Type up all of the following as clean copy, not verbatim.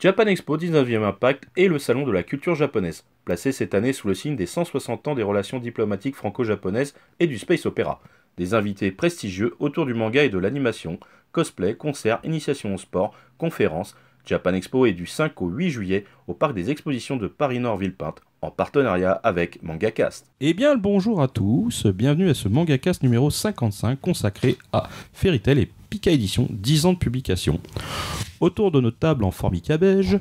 Japan Expo 19e Impact est le salon de la culture japonaise, placé cette année sous le signe des 160 ans des relations diplomatiques franco-japonaises et du space opéra. Des invités prestigieux autour du manga et de l'animation, cosplay, concerts, initiations au sport, conférences. Japan Expo est du 5 au 8 juillet au parc des expositions de Paris-Nord-Villepinte, en partenariat avec MangaCast. Eh bien, le bonjour à tous, bienvenue à ce MangaCast numéro 55 consacré à Fairy Tail et Pika Édition, 10 ans de publication. Autour de notre table en formica beige,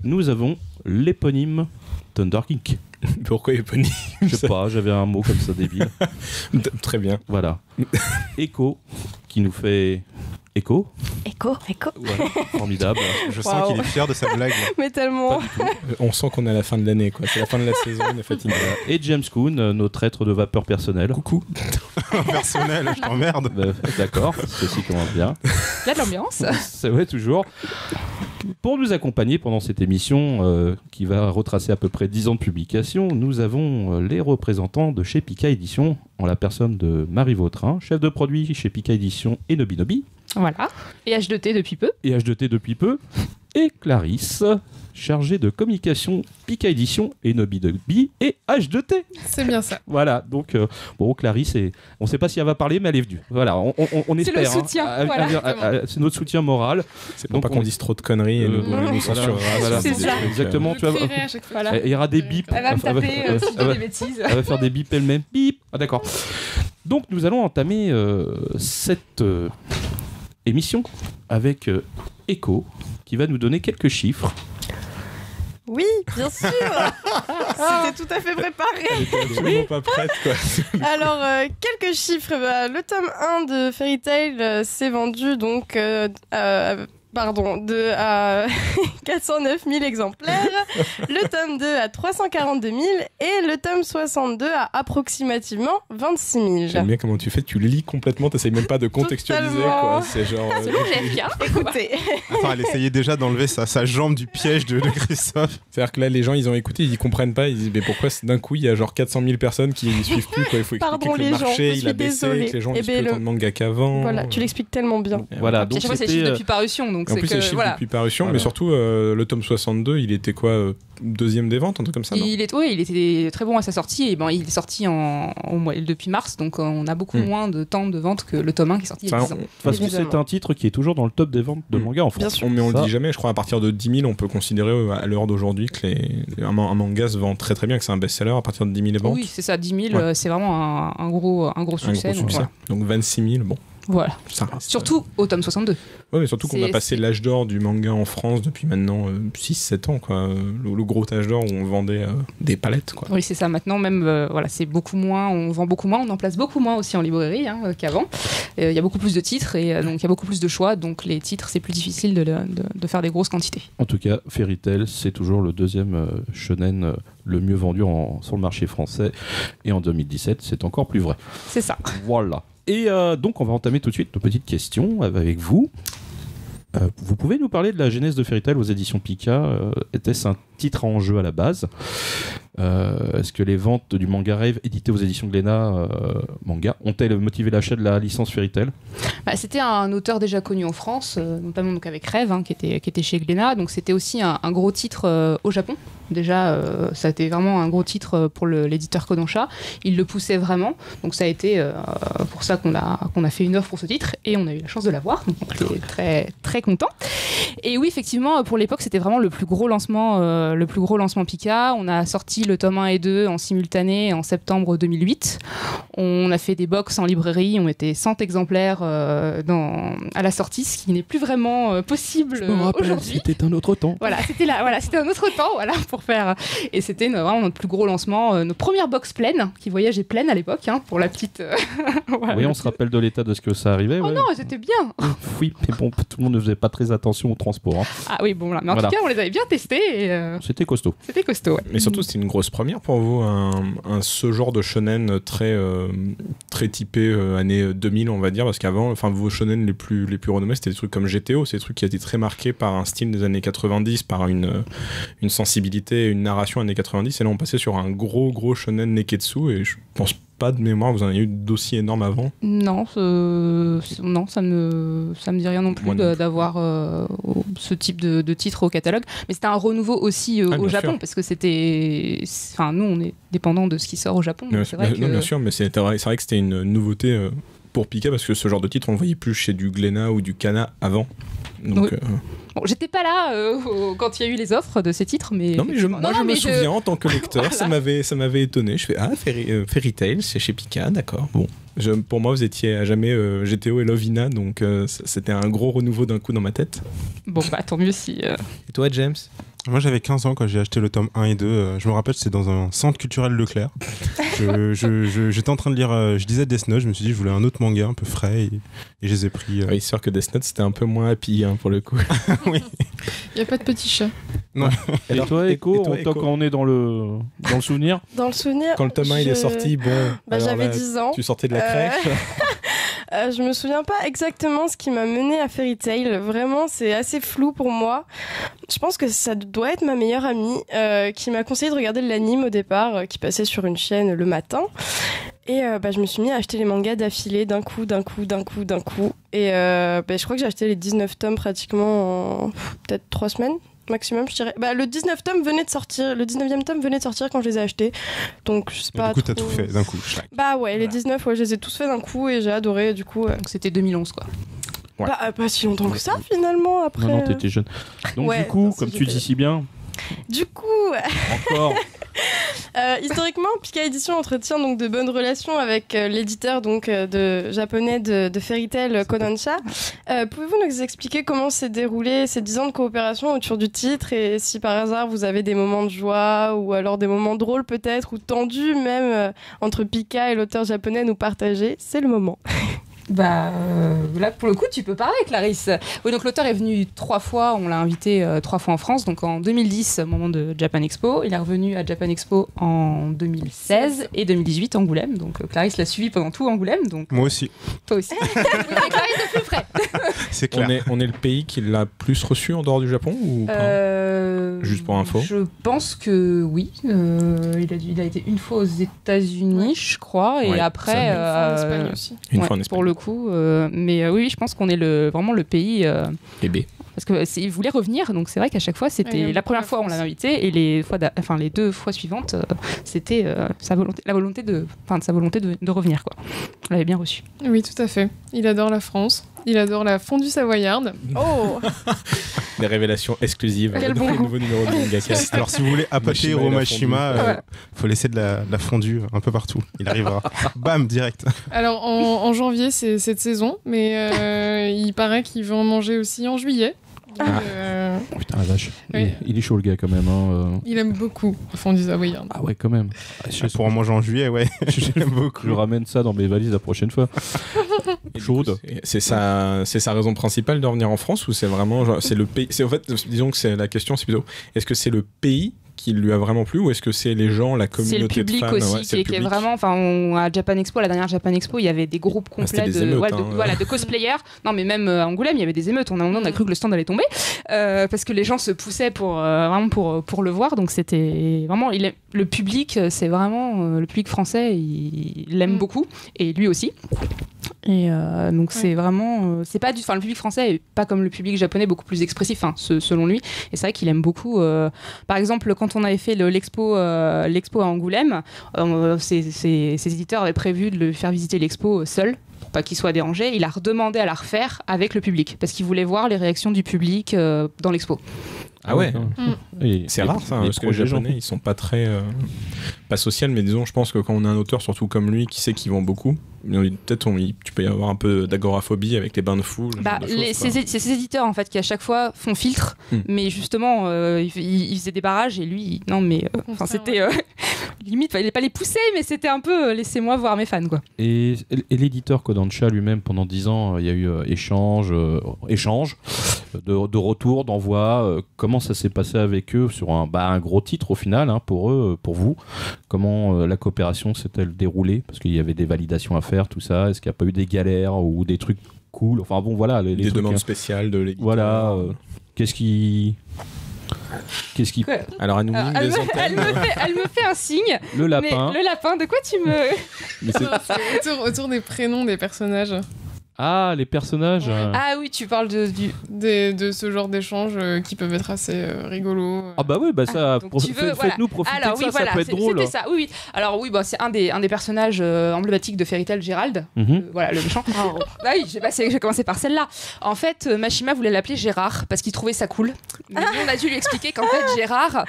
nous avons l'éponyme Thunder King. Pourquoi éponyme? Je sais pas, j'avais un mot comme ça débile. Très bien. Voilà. Echo, qui nous fait... Echo. Ouais, Formidable. je sens qu'il est fier de sa blague. Mais tellement. On sent qu'on est à la fin de l'année, quoi. C'est la fin de la saison, on est fatigué. Et James Coon, notre être de vapeur personnel. Coucou. Personnel, je t'emmerde. D'accord, ceci commence bien. Il y a de l'ambiance. C'est vrai, toujours. Pour nous accompagner pendant cette émission qui va retracer à peu près 10 ans de publication, nous avons les représentants de chez Pika Édition, en la personne de Marie Vautrin, chef de produit chez Pika Édition et Nobinobi. Voilà. Et H2T depuis peu. Et H2T depuis peu. Et Clarisse, chargée de communication Pika Édition et Nobinobi et H2T. C'est bien ça. Voilà, donc bon, Clarisse, on ne sait pas si elle va parler, mais elle est venue. Voilà, on espère. C'est le soutien. Voilà. C'est notre soutien moral. C'est pour pas qu'on dise trop de conneries et nous censurera. Voilà, c'est ça. Exactement. Tu vois, Voilà. il y aura des bips. Elle va me taper si je dis des bêtises. Elle va faire des bips elle-même. Bip. Ah d'accord. Donc nous allons entamer cette émission avec Echo qui va nous donner quelques chiffres. Oui, bien sûr. C'était tout à fait préparé. Elle était absolument pas prête, quoi. Alors, quelques chiffres. Le tome 1 de Fairy Tail s'est vendu donc à 409 000 exemplaires, le tome 2 à 342 000 et le tome 62 à approximativement 26 000. J'aime bien comment tu fais, tu lis complètement, t'essayes même pas de contextualiser, Totalement. quoi. C'est genre... C'est le GFK, écoutez. Attends, elle essayait déjà d'enlever sa jambe du piège de Christophe. C'est-à-dire que là, les gens, ils ont écouté, ils comprennent pas, ils disent, mais pourquoi d'un coup, il y a genre 400 000 personnes qui ne suivent plus, quoi. Il faut expliquer Pardon, que le les marché, gens, je il a suis baissé, désolée. que les gens Eh lisent ben, plus autant de manga qu'avant. Voilà, tu l'expliques tellement bien. Voilà, À donc chaque fois, c'est chiffre depuis parution. Donc En plus, c'est les que, chiffres voilà. depuis parution, Voilà. mais surtout, le tome 62, il était quoi deuxième des ventes, un truc comme ça, non? Il était très bon à sa sortie. Et il est sorti depuis mars, donc on a beaucoup moins de temps de vente que le tome 1 qui est sorti il y a 10 ans. De toute façon, c'est un titre qui est toujours dans le top des ventes de manga en France. Mais on le Ça, dit jamais, je crois à partir de 10 000, on peut considérer à l'heure d'aujourd'hui que un manga se vend très très bien, que c'est un best-seller à partir de 10 000 ventes. Oui, c'est ça, 10 000, Ouais. c'est vraiment un gros succès. Un gros succès. Donc 26 000, bon. Voilà. Ça reste, Surtout au tome 62. Ouais, mais surtout qu'on a passé l'âge d'or du manga en France depuis maintenant 6-7 ans, quoi. Le gros âge d'or où on vendait des palettes, quoi. Oui, c'est ça. Maintenant, même, c'est beaucoup moins. On vend beaucoup moins. On en place beaucoup moins aussi en librairie qu'avant. Il y a beaucoup plus de titres et donc il y a beaucoup plus de choix. Donc les titres, c'est plus difficile de faire des grosses quantités. En tout cas, Fairy Tail, c'est toujours le deuxième shonen le mieux vendu sur le marché français. Et en 2017, c'est encore plus vrai. C'est ça. Voilà. Et donc, on va entamer tout de suite nos petites questions avec vous. Vous pouvez nous parler de la genèse de Fairy Tail aux éditions Pika. Était-ce un titre en jeu à la base? Est-ce que les ventes du manga Rêve édité aux éditions Glénat manga ont-elles motivé l'achat de la licence Fairy Tail? C'était un auteur déjà connu en France, notamment donc avec Rêve, qui était chez Glénat. Donc c'était aussi un gros titre au Japon. Déjà, ça a été vraiment un gros titre pour l'éditeur Kodansha. Il le poussait vraiment. Donc ça a été pour ça qu'on a fait une offre pour ce titre et on a eu la chance de l'avoir. Donc on était très très content. Et oui, effectivement, pour l'époque, c'était vraiment le plus gros lancement Pika. On a sorti le tome 1 et 2 en simultané en septembre 2008. On a fait des box en librairie. On était 100 exemplaires à la sortie, ce qui n'est plus vraiment possible aujourd'hui. C'était un autre temps. Voilà, c'était un autre temps, pour faire. Et c'était vraiment notre plus gros lancement, nos premières box pleines, qui voyageaient pleines à l'époque, pour la petite. Voilà. Oui, on se rappelle de l'état de ce que ça arrivait. Oh ouais. non, c'était bien. Oui, mais bon, tout le monde ne faisait pas très attention au transport. Ah oui, bon, là. Mais en tout cas, on les avait bien testés et C'était costaud. c'était costaud, ouais. Mais surtout, c'était une grosse première pour vous, ce genre de shonen très typé années 2000, on va dire, parce qu'avant, vos shonen les plus renommés, c'était des trucs comme GTO, c'est des trucs qui étaient très marqués par un style des années 90, par une sensibilité, une narration années 90, et là on passait sur un gros shonen Neketsu, et je pense pas de mémoire, vous en avez eu d'aussi énormes avant? Non, non, ça me dit rien non plus Moi non plus. d'avoir ce type de titre au catalogue. Mais c'était un renouveau aussi Ah, au bien Japon, sûr. parce que enfin, nous, on est dépendant de ce qui sort au Japon. donc Non, c'est vrai que... bien sûr, mais c'est vrai que c'était une nouveauté pour Pika, parce que ce genre de titre, on le voyait plus chez du Glénat ou du Kana avant. Donc, Oui. Bon, j'étais pas là quand il y a eu les offres de ces titres, mais non, mais je me mais souviens en tant que lecteur, ça m'avait étonné. Je fais Fairy Tail, c'est chez Pika, d'accord. Bon, pour moi, vous étiez à jamais GTO et Lovina, donc c'était un gros renouveau d'un coup dans ma tête. Bon, bah tant mieux si. Et toi, James? Moi j'avais 15 ans quand j'ai acheté le tome 1 et 2. Je me rappelle, c'était dans un centre culturel Leclerc. J'étais en train de lire, je lisais Death Note, je me suis dit je voulais un autre manga un peu frais et je les ai pris. Oui, c'est sûr que Death Note c'était un peu moins happy pour le coup. Oui. Il n'y a pas de petit chat. Et toi, Echo, tant qu'on est dans le souvenir. Dans le souvenir. Quand le tome 1 il est sorti, bon. Bah, alors j'avais là, 10 ans. Tu sortais de la crèche. Je me souviens pas exactement ce qui m'a mené à Fairy Tail. Vraiment, c'est assez flou pour moi. Je pense que ça doit être ma meilleure amie qui m'a conseillé de regarder l'anime au départ, qui passait sur une chaîne le matin. Et je me suis mis à acheter les mangas d'affilée d'un coup. Et je crois que j'ai acheté les 19 tomes pratiquement en peut-être 3 semaines maximum, je dirais. Le 19 tome venait de sortir, le 19e tome venait de sortir quand je les ai achetés. Donc je sais pas. Du coup, t'as trop- tout fait d'un coup. Bah ouais, les 19, ouais, je les ai tous fait d'un coup et j'ai adoré du coup. Donc c'était 2011, quoi. Ouais. Pas si longtemps que ça finalement après. Non, t'étais jeune. Donc Ouais, du coup, non, si, comme tu j'étais- dis si bien, Du coup, encore. historiquement, Pika Édition entretient donc de bonnes relations avec l'éditeur donc japonais de Fairy Tail, Kodansha. Pouvez-vous nous expliquer comment s'est déroulé ces 10 ans de coopération autour du titre et si par hasard vous avez des moments de joie ou alors des moments drôles peut-être ou tendus même entre Pika et l'auteur japonais à nous partager? C'est le moment. Bah là pour le coup tu peux parler, Clarisse. Oui, donc l'auteur est venu 3 fois, on l'a invité 3 fois en France, donc en 2010 au moment de Japan Expo, il est revenu à Japan Expo en 2016 et 2018 à Angoulême, donc Clarisse l'a suivi pendant tout Angoulême, donc Moi aussi, toi aussi. Oui, mais Clarisse de plus près. c'est clair. On est le pays qui l'a plus reçu en dehors du Japon ou pas? Juste pour info. Je pense que oui. Il a été une fois aux États-Unis, je crois, et Ouais, après En Espagne aussi. Une ouais, fois en Espagne. pour le coup. Mais oui, je pense qu'on est vraiment le pays. Bébé. Parce que il voulait revenir, donc c'est vrai qu'à chaque fois, c'était Ouais, la première la fois on France. l'a invité et les 2 fois suivantes, c'était la volonté de sa volonté de revenir, quoi. On l'avait bien reçu. Oui, tout à fait. Il adore la France. Il adore la fondue savoyarde. Oh, Des révélations exclusives Quel dans bon les goût. nouveaux numéros de Mangacast. Alors si vous voulez appâter Mashima et la Romashima, fondue. faut laisser de la fondue un peu partout. Il arrivera. Bam, direct. Alors, en janvier, c'est cette saison, mais il paraît qu'il veut en manger aussi en juillet. Donc, Oh, putain, la vache. Oui. Il est chaud le gars quand même. Hein. il aime beaucoup la fondue savoyarde. Ah ouais, quand même. Pour en manger en juillet, ouais. J'aime beaucoup. Je ramène ça dans mes valises la prochaine fois. Et du Chaude. coup, c'est sa raison principale de revenir en France ou c'est vraiment genre, c'est le pays, c'est en fait disons que c'est la question, c'est plutôt est-ce que c'est le pays qui lui a vraiment plu ou est-ce que c'est les gens, la C'est le communauté de public fans? aussi Ouais, c'est le qui est public. vraiment. À Japan Expo, la dernière Japan Expo, il y avait des groupes complets c'était des émeutes, de cosplayers. Non, mais même à Angoulême, il y avait des émeutes. On a cru que le stand allait tomber parce que les gens se poussaient vraiment pour le voir. Donc c'était vraiment. Le public, c'est vraiment le public français. Il l'aime beaucoup et lui aussi. Et donc c'est vraiment c'est pas le public français est pas comme le public japonais, beaucoup plus expressif selon lui, et c'est vrai qu'il aime beaucoup par exemple quand on avait fait l'expo à Angoulême, ses éditeurs avaient prévu de le faire visiter l'expo seul pour pas qu'il soit dérangé. Il a redemandé à la refaire avec le public parce qu'il voulait voir les réactions du public dans l'expo. Ah ouais. C'est Et- rare ça, et parce que les projets Japonais ils sont pas très pas social, mais disons je pense que quand on a un auteur surtout comme lui qui sait qu'ils vont beaucoup, peut-être tu peux y avoir un peu d'agoraphobie avec les bains de foule. ce genre de choses, quoi. c'est ces éditeurs en fait qui à chaque fois font filtre, mais justement il faisait des barrages et lui non mais c'était limite fallait pas les pousser, mais c'était un peu laissez-moi voir mes fans, quoi. Et l'éditeur Kodansha lui-même, pendant 10 ans, il y a eu échange de retour, d'envoi. Comment ça s'est passé avec eux sur un gros titre au final, hein, pour eux, pour vous? Comment la coopération s'est-elle déroulée? Parce qu'il y avait des validations à faire, tout ça. Est-ce qu'il n'y a pas eu des galères ou des trucs cool? Enfin bon, voilà. Les Des trucs, demandes hein. spéciales de l'éditeur. Voilà. Qu'est-ce qui... Qu'est-ce qui... Quoi Alors, elle nous mine des elle antennes. me fait un signe. Le lapin. Mais le lapin, de quoi tu me... Mais c'est- C'est autour des prénoms des personnages. Ah, les personnages. Ah oui, tu parles du... De ce genre d'échanges qui peuvent être assez rigolos. Ah bah oui, bah ça, donc tu veux, faites-nous profiter Alors de ça, oui, voilà, ça peut être drôle. c'était ça. Oui. Alors oui, bah, c'est un des personnages emblématiques de Fairy Tail, Gérald. Mhm. Voilà, le méchant. Bah oui, j'ai commencé par celle-là. En fait, Mashima voulait l'appeler Gérard parce qu'il trouvait ça cool. Mais nous, on a dû lui expliquer qu'en fait, Gérard,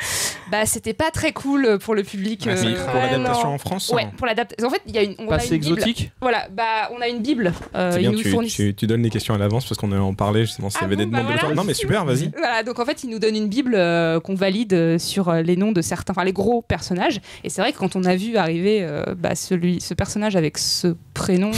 bah, c'était pas très cool pour le public. Ah, c'est pour l'adaptation en France. Ouais, pour l'adaptation. En fait, il y a une. On Pas a assez une Bible. exotique. Voilà, bah, on a une Bible. C'est Ils bien, nous fournissent. tu donnes les questions à l'avance parce qu'on allait en parler justement s'il y Ah avait bon, des demandes bah de voilà. l'auteur. Non, mais super, vas-y. Voilà, donc en fait, ils nous donnent une Bible qu'on valide sur les noms de certains, enfin les gros personnages. Et c'est vrai que quand on a vu arriver ce personnage avec ce prénom,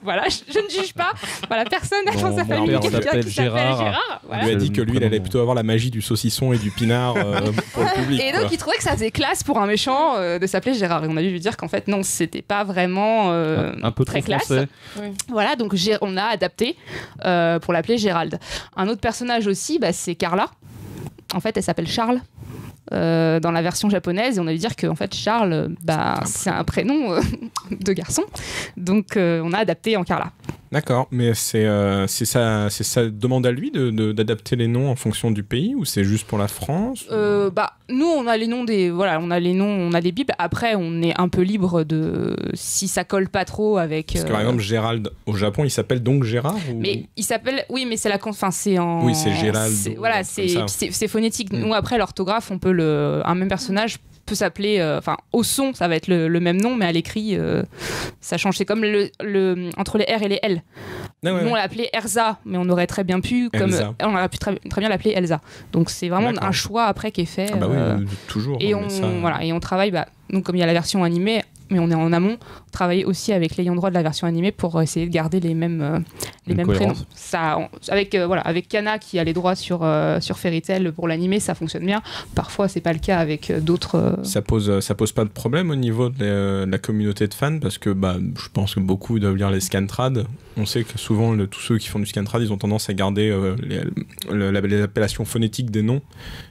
voilà, je ne juge pas. Voilà, personne n'a dans Bon, sa mon famille père qui s'appelle s'appelle Gérard. Gérard. On Voilà. lui a C'est dit le que lui, il prénom. allait plutôt avoir la magie du saucisson et du pinard pour le public. Et donc, quoi. il trouvait que ça faisait classe pour un méchant de s'appeler Gérard. Et on a dû lui dire qu'en fait, non, c'était pas vraiment Un peu très trop classe. français. Voilà, donc on a adapté pour l'appeler Gérald. Un autre personnage aussi, bah, c'est Carla. En fait, elle s'appelle Charles. Dans la version japonaise, et on a dû dire que en fait Charles, bah, c'est un prénom de garçon, donc on a adapté en Carla. D'accord, mais c'est sa demande à lui d'adapter les noms en fonction du pays ou c'est juste pour la France Bah, nous on a les noms on a des bibles. Après, on est un peu libre de si ça colle pas trop avec. Parce que par exemple, Gérald au Japon, il s'appelle donc Gérard ou... Mais il s'appelle, oui, mais c'est enfin c'est en. Oui, c'est Gérald ou Voilà, comme ça. c'est phonétique. Mm. Nous après l'orthographe, on peut un même personnage peut s'appeler, enfin au son ça va être le même nom, mais à l'écrit ça change. C'est comme entre les R et les L. Ah ouais, Nous on ouais. l'appelait Erza, mais on aurait très bien pu Elsa. on aurait pu très bien l'appeler Elsa. Donc c'est vraiment D'accord. un choix après qui est fait. Ah bah oui, toujours. Et mais ça- voilà, et on travaille, donc comme il y a la version animée, mais on est en amont, on travaille aussi avec l'ayant droit de la version animée pour essayer de garder les mêmes prénoms. cohérence. Avec Kana qui a les droits sur Fairy Tail pour l'animé, ça fonctionne bien. Parfois, c'est pas le cas avec d'autres. Ça pose pas de problème au niveau de la communauté de fans parce que je pense que beaucoup doivent lire les scantrad. On sait que souvent tous ceux qui font du scantrad, ils ont tendance à garder les appellations phonétiques des noms.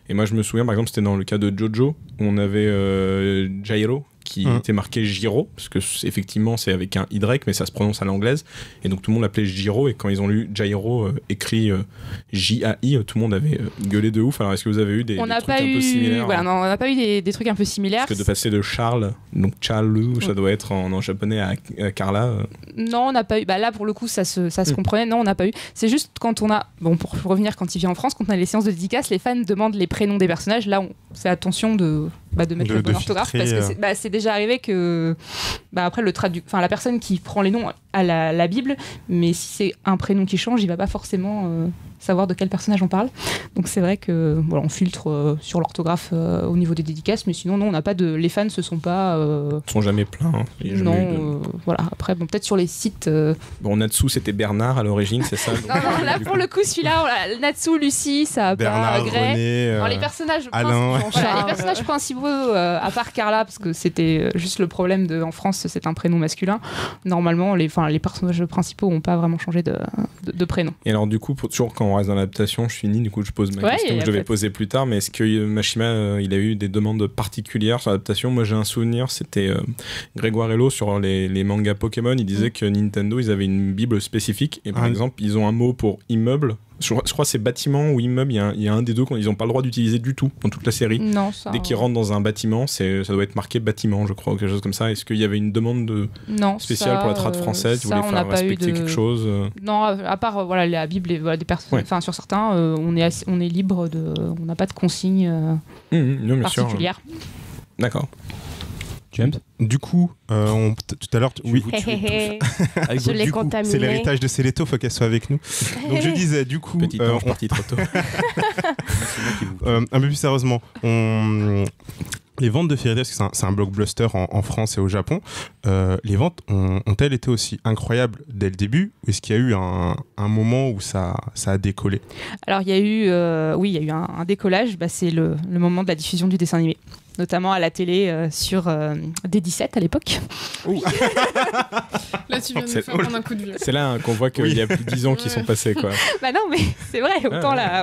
Et moi je me souviens par exemple c'était dans le cas de Jojo où on avait Jairo qui était marqué Giro, parce que effectivement c'est avec un Y, mais ça se prononce à l'anglaise, et donc tout le monde l'appelait Giro, et quand ils ont lu Jairo écrit J-A-I, tout le monde avait gueulé de ouf. Alors est-ce que vous avez eu des trucs un peu similaires Voilà, non, on n'a pas eu des trucs un peu similaires. Parce que de passer de Charles, donc Charlu, ça doit être en japonais, à Carla. Non, on n'a pas eu. Bah là, pour le coup, ça se comprenait. Non, on n'a pas eu. C'est juste quand on a. Bon, pour revenir, quand il vient en France, quand on a les séances de dédicace, les fans demandent les prénoms des personnages. Là, on fait attention de mettre le bon orthographe, filtrer, parce que c'est déjà arrivé que. Après, la personne qui prend les noms a la Bible, mais si c'est un prénom qui change, il va pas forcément savoir de quel personnage on parle. Donc c'est vrai que on filtre sur l'orthographe au niveau des dédicaces, mais sinon, non, on n'a pas de. Les fans se sont pas. Ils sont jamais pleins. Hein. Il y a jamais eu de- Non, voilà. Après, peut-être sur les sites. Bon, Natsu, c'était Bernard à l'origine, c'est ça donc, Non, là pour le coup, celui-là, Natsu, Lucie, ça a Bernard, pas Grey. René, Alors, les personnages, Alain. voilà, les personnages principaux, à part Carla, parce que c'était juste le problème en France, c'est un prénom masculin. Normalement, les personnages principaux n'ont pas vraiment changé de prénom. Et alors du coup, toujours quand on reste dans l'adaptation, je finis, du coup je pose ma Ouais, question y a que je devais pas de- poser plus tard, mais est-ce que Mashima, il a eu des demandes particulières sur l'adaptation? Moi j'ai un souvenir, c'était Grégoire Hello sur les mangas Pokémon, il disait que Nintendo, ils avaient une bible spécifique, et par exemple, ils ont un mot pour immeuble. Je crois que c'est bâtiment ou immeuble, il y a un des deux qu'ils n'ont pas le droit d'utiliser du tout dans toute la série. Non, ça. Dès qu'ils rentrent dans un bâtiment, ça doit être marqué bâtiment, je crois, ou quelque chose comme ça. Est-ce qu'il y avait une demande Non, spéciale ça, pour la trad française? Tu ça, voulais on n'a faire pas eu respecter de- quelque chose Non, à part la Bible et des personnes. Ouais. Enfin, sur certains, on est libre de. On n'a pas de consignes Non, bien sûr. particulières. D'accord. James Du coup, tout à l'heure, oui, Avec Je votre l'ai du coup. contaminé. c'est l'héritage de Céléto, faut qu'elle soit avec nous. Donc je disais, du coup, Petit ange parti trop tôt. un peu plus sérieusement, les ventes de Fairy Tail, parce que c'est un blockbuster en France et au Japon, les ventes ont-elles été aussi incroyables dès le début, ou est-ce qu'il y a eu un moment où ça a décollé? Alors, il y a eu un décollage. C'est le moment de la diffusion du dessin animé. notamment à la télé sur D17 à l'époque. Là, tu viens de me faire prendre un coup de vieux. C'est là qu'on voit qu'il y a plus de 10 ans qui sont passés, quoi. Bah non, mais c'est vrai,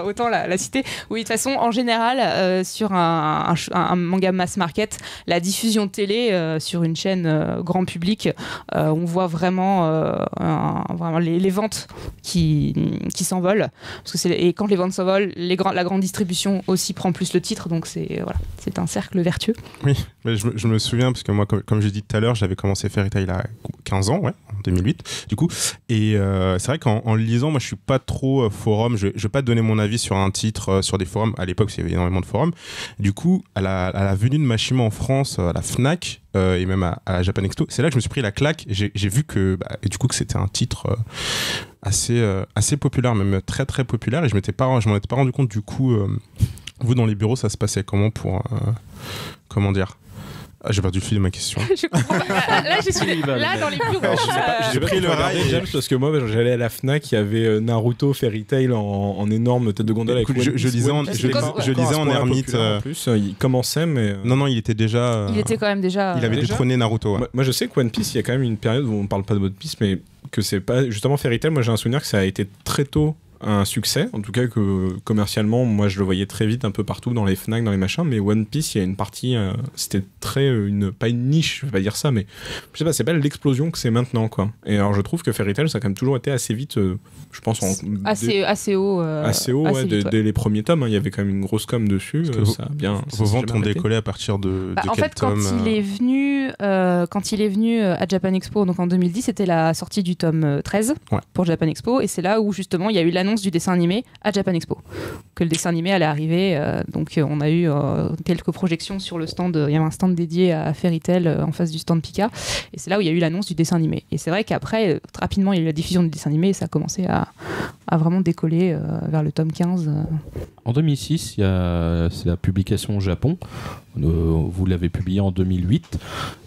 autant la citer. Oui, de toute façon, en général, sur un manga mass market, la diffusion télé sur une chaîne grand public, on voit vraiment, vraiment les ventes qui s'envolent. Parce que et quand les ventes s'envolent, la grande distribution aussi prend plus le titre, donc c'est un cercle vertueux. Oui, mais je me souviens, parce que moi, comme j'ai dit tout à l'heure, j'avais commencé Fairy Tail à 15 ans, en 2008, du coup. Et c'est vrai qu'en le lisant, moi, je suis pas trop forum. Je vais pas donner mon avis sur un titre sur des forums. À l'époque, il y avait énormément de forums. Du coup, à la venue de Mashima en France, à la Fnac, et même à la Japan Expo, c'est là que je me suis pris la claque. J'ai vu que, du coup, que c'était un titre assez populaire, même très très populaire. Et je m'en étais pas rendu compte, du coup. Vous, dans les bureaux, ça se passait comment pour... comment dire ? J'ai perdu le fil de ma question. Je comprends pas. Là, je suis là dans les bureaux. J'ai pris le rail, James, parce que moi, j'allais à la Fnac, il y avait Naruto, Fairy Tail en énorme tête de gondole. Écoute, avec je lisais en ermite. En plus, il commençait, mais... Non, il était déjà... Il était quand même déjà... Il avait détrôné Naruto. Ouais. Moi, je sais que One Piece, il y a quand même une période où on parle pas de One Piece, mais que c'est pas... Justement, Fairy Tail, moi, j'ai un souvenir que ça a été très tôt un succès, en tout cas que commercialement, moi je le voyais très vite un peu partout dans les Fnac, dans les machins, mais One Piece, il y a une partie, c'était très, pas une niche, je vais pas dire ça, mais je sais pas, c'est pas l'explosion que c'est maintenant, quoi. Et alors je trouve que Fairy Tail, ça a quand même toujours été assez vite, je pense, assez haut. Assez haut, ouais, dès les premiers tomes, il y avait quand même une grosse com dessus, ça a bien... Vos ventes ont décollé à partir de en quel fait, tome quand il est venu à Japan Expo, donc en 2010, c'était la sortie du tome 13 pour Japan Expo, et c'est là où justement il y a eu l'annonce du dessin animé à Japan Expo, que le dessin animé allait arriver, donc on a eu quelques projections sur le stand, il y avait un stand dédié à Fairy Tail en face du stand Pika, et c'est là où il y a eu l'annonce du dessin animé, et c'est vrai qu'après rapidement il y a eu la diffusion du dessin animé et ça a commencé à vraiment décoller vers le tome 15. En 2006, c'est la publication au Japon. Vous l'avez publié en 2008.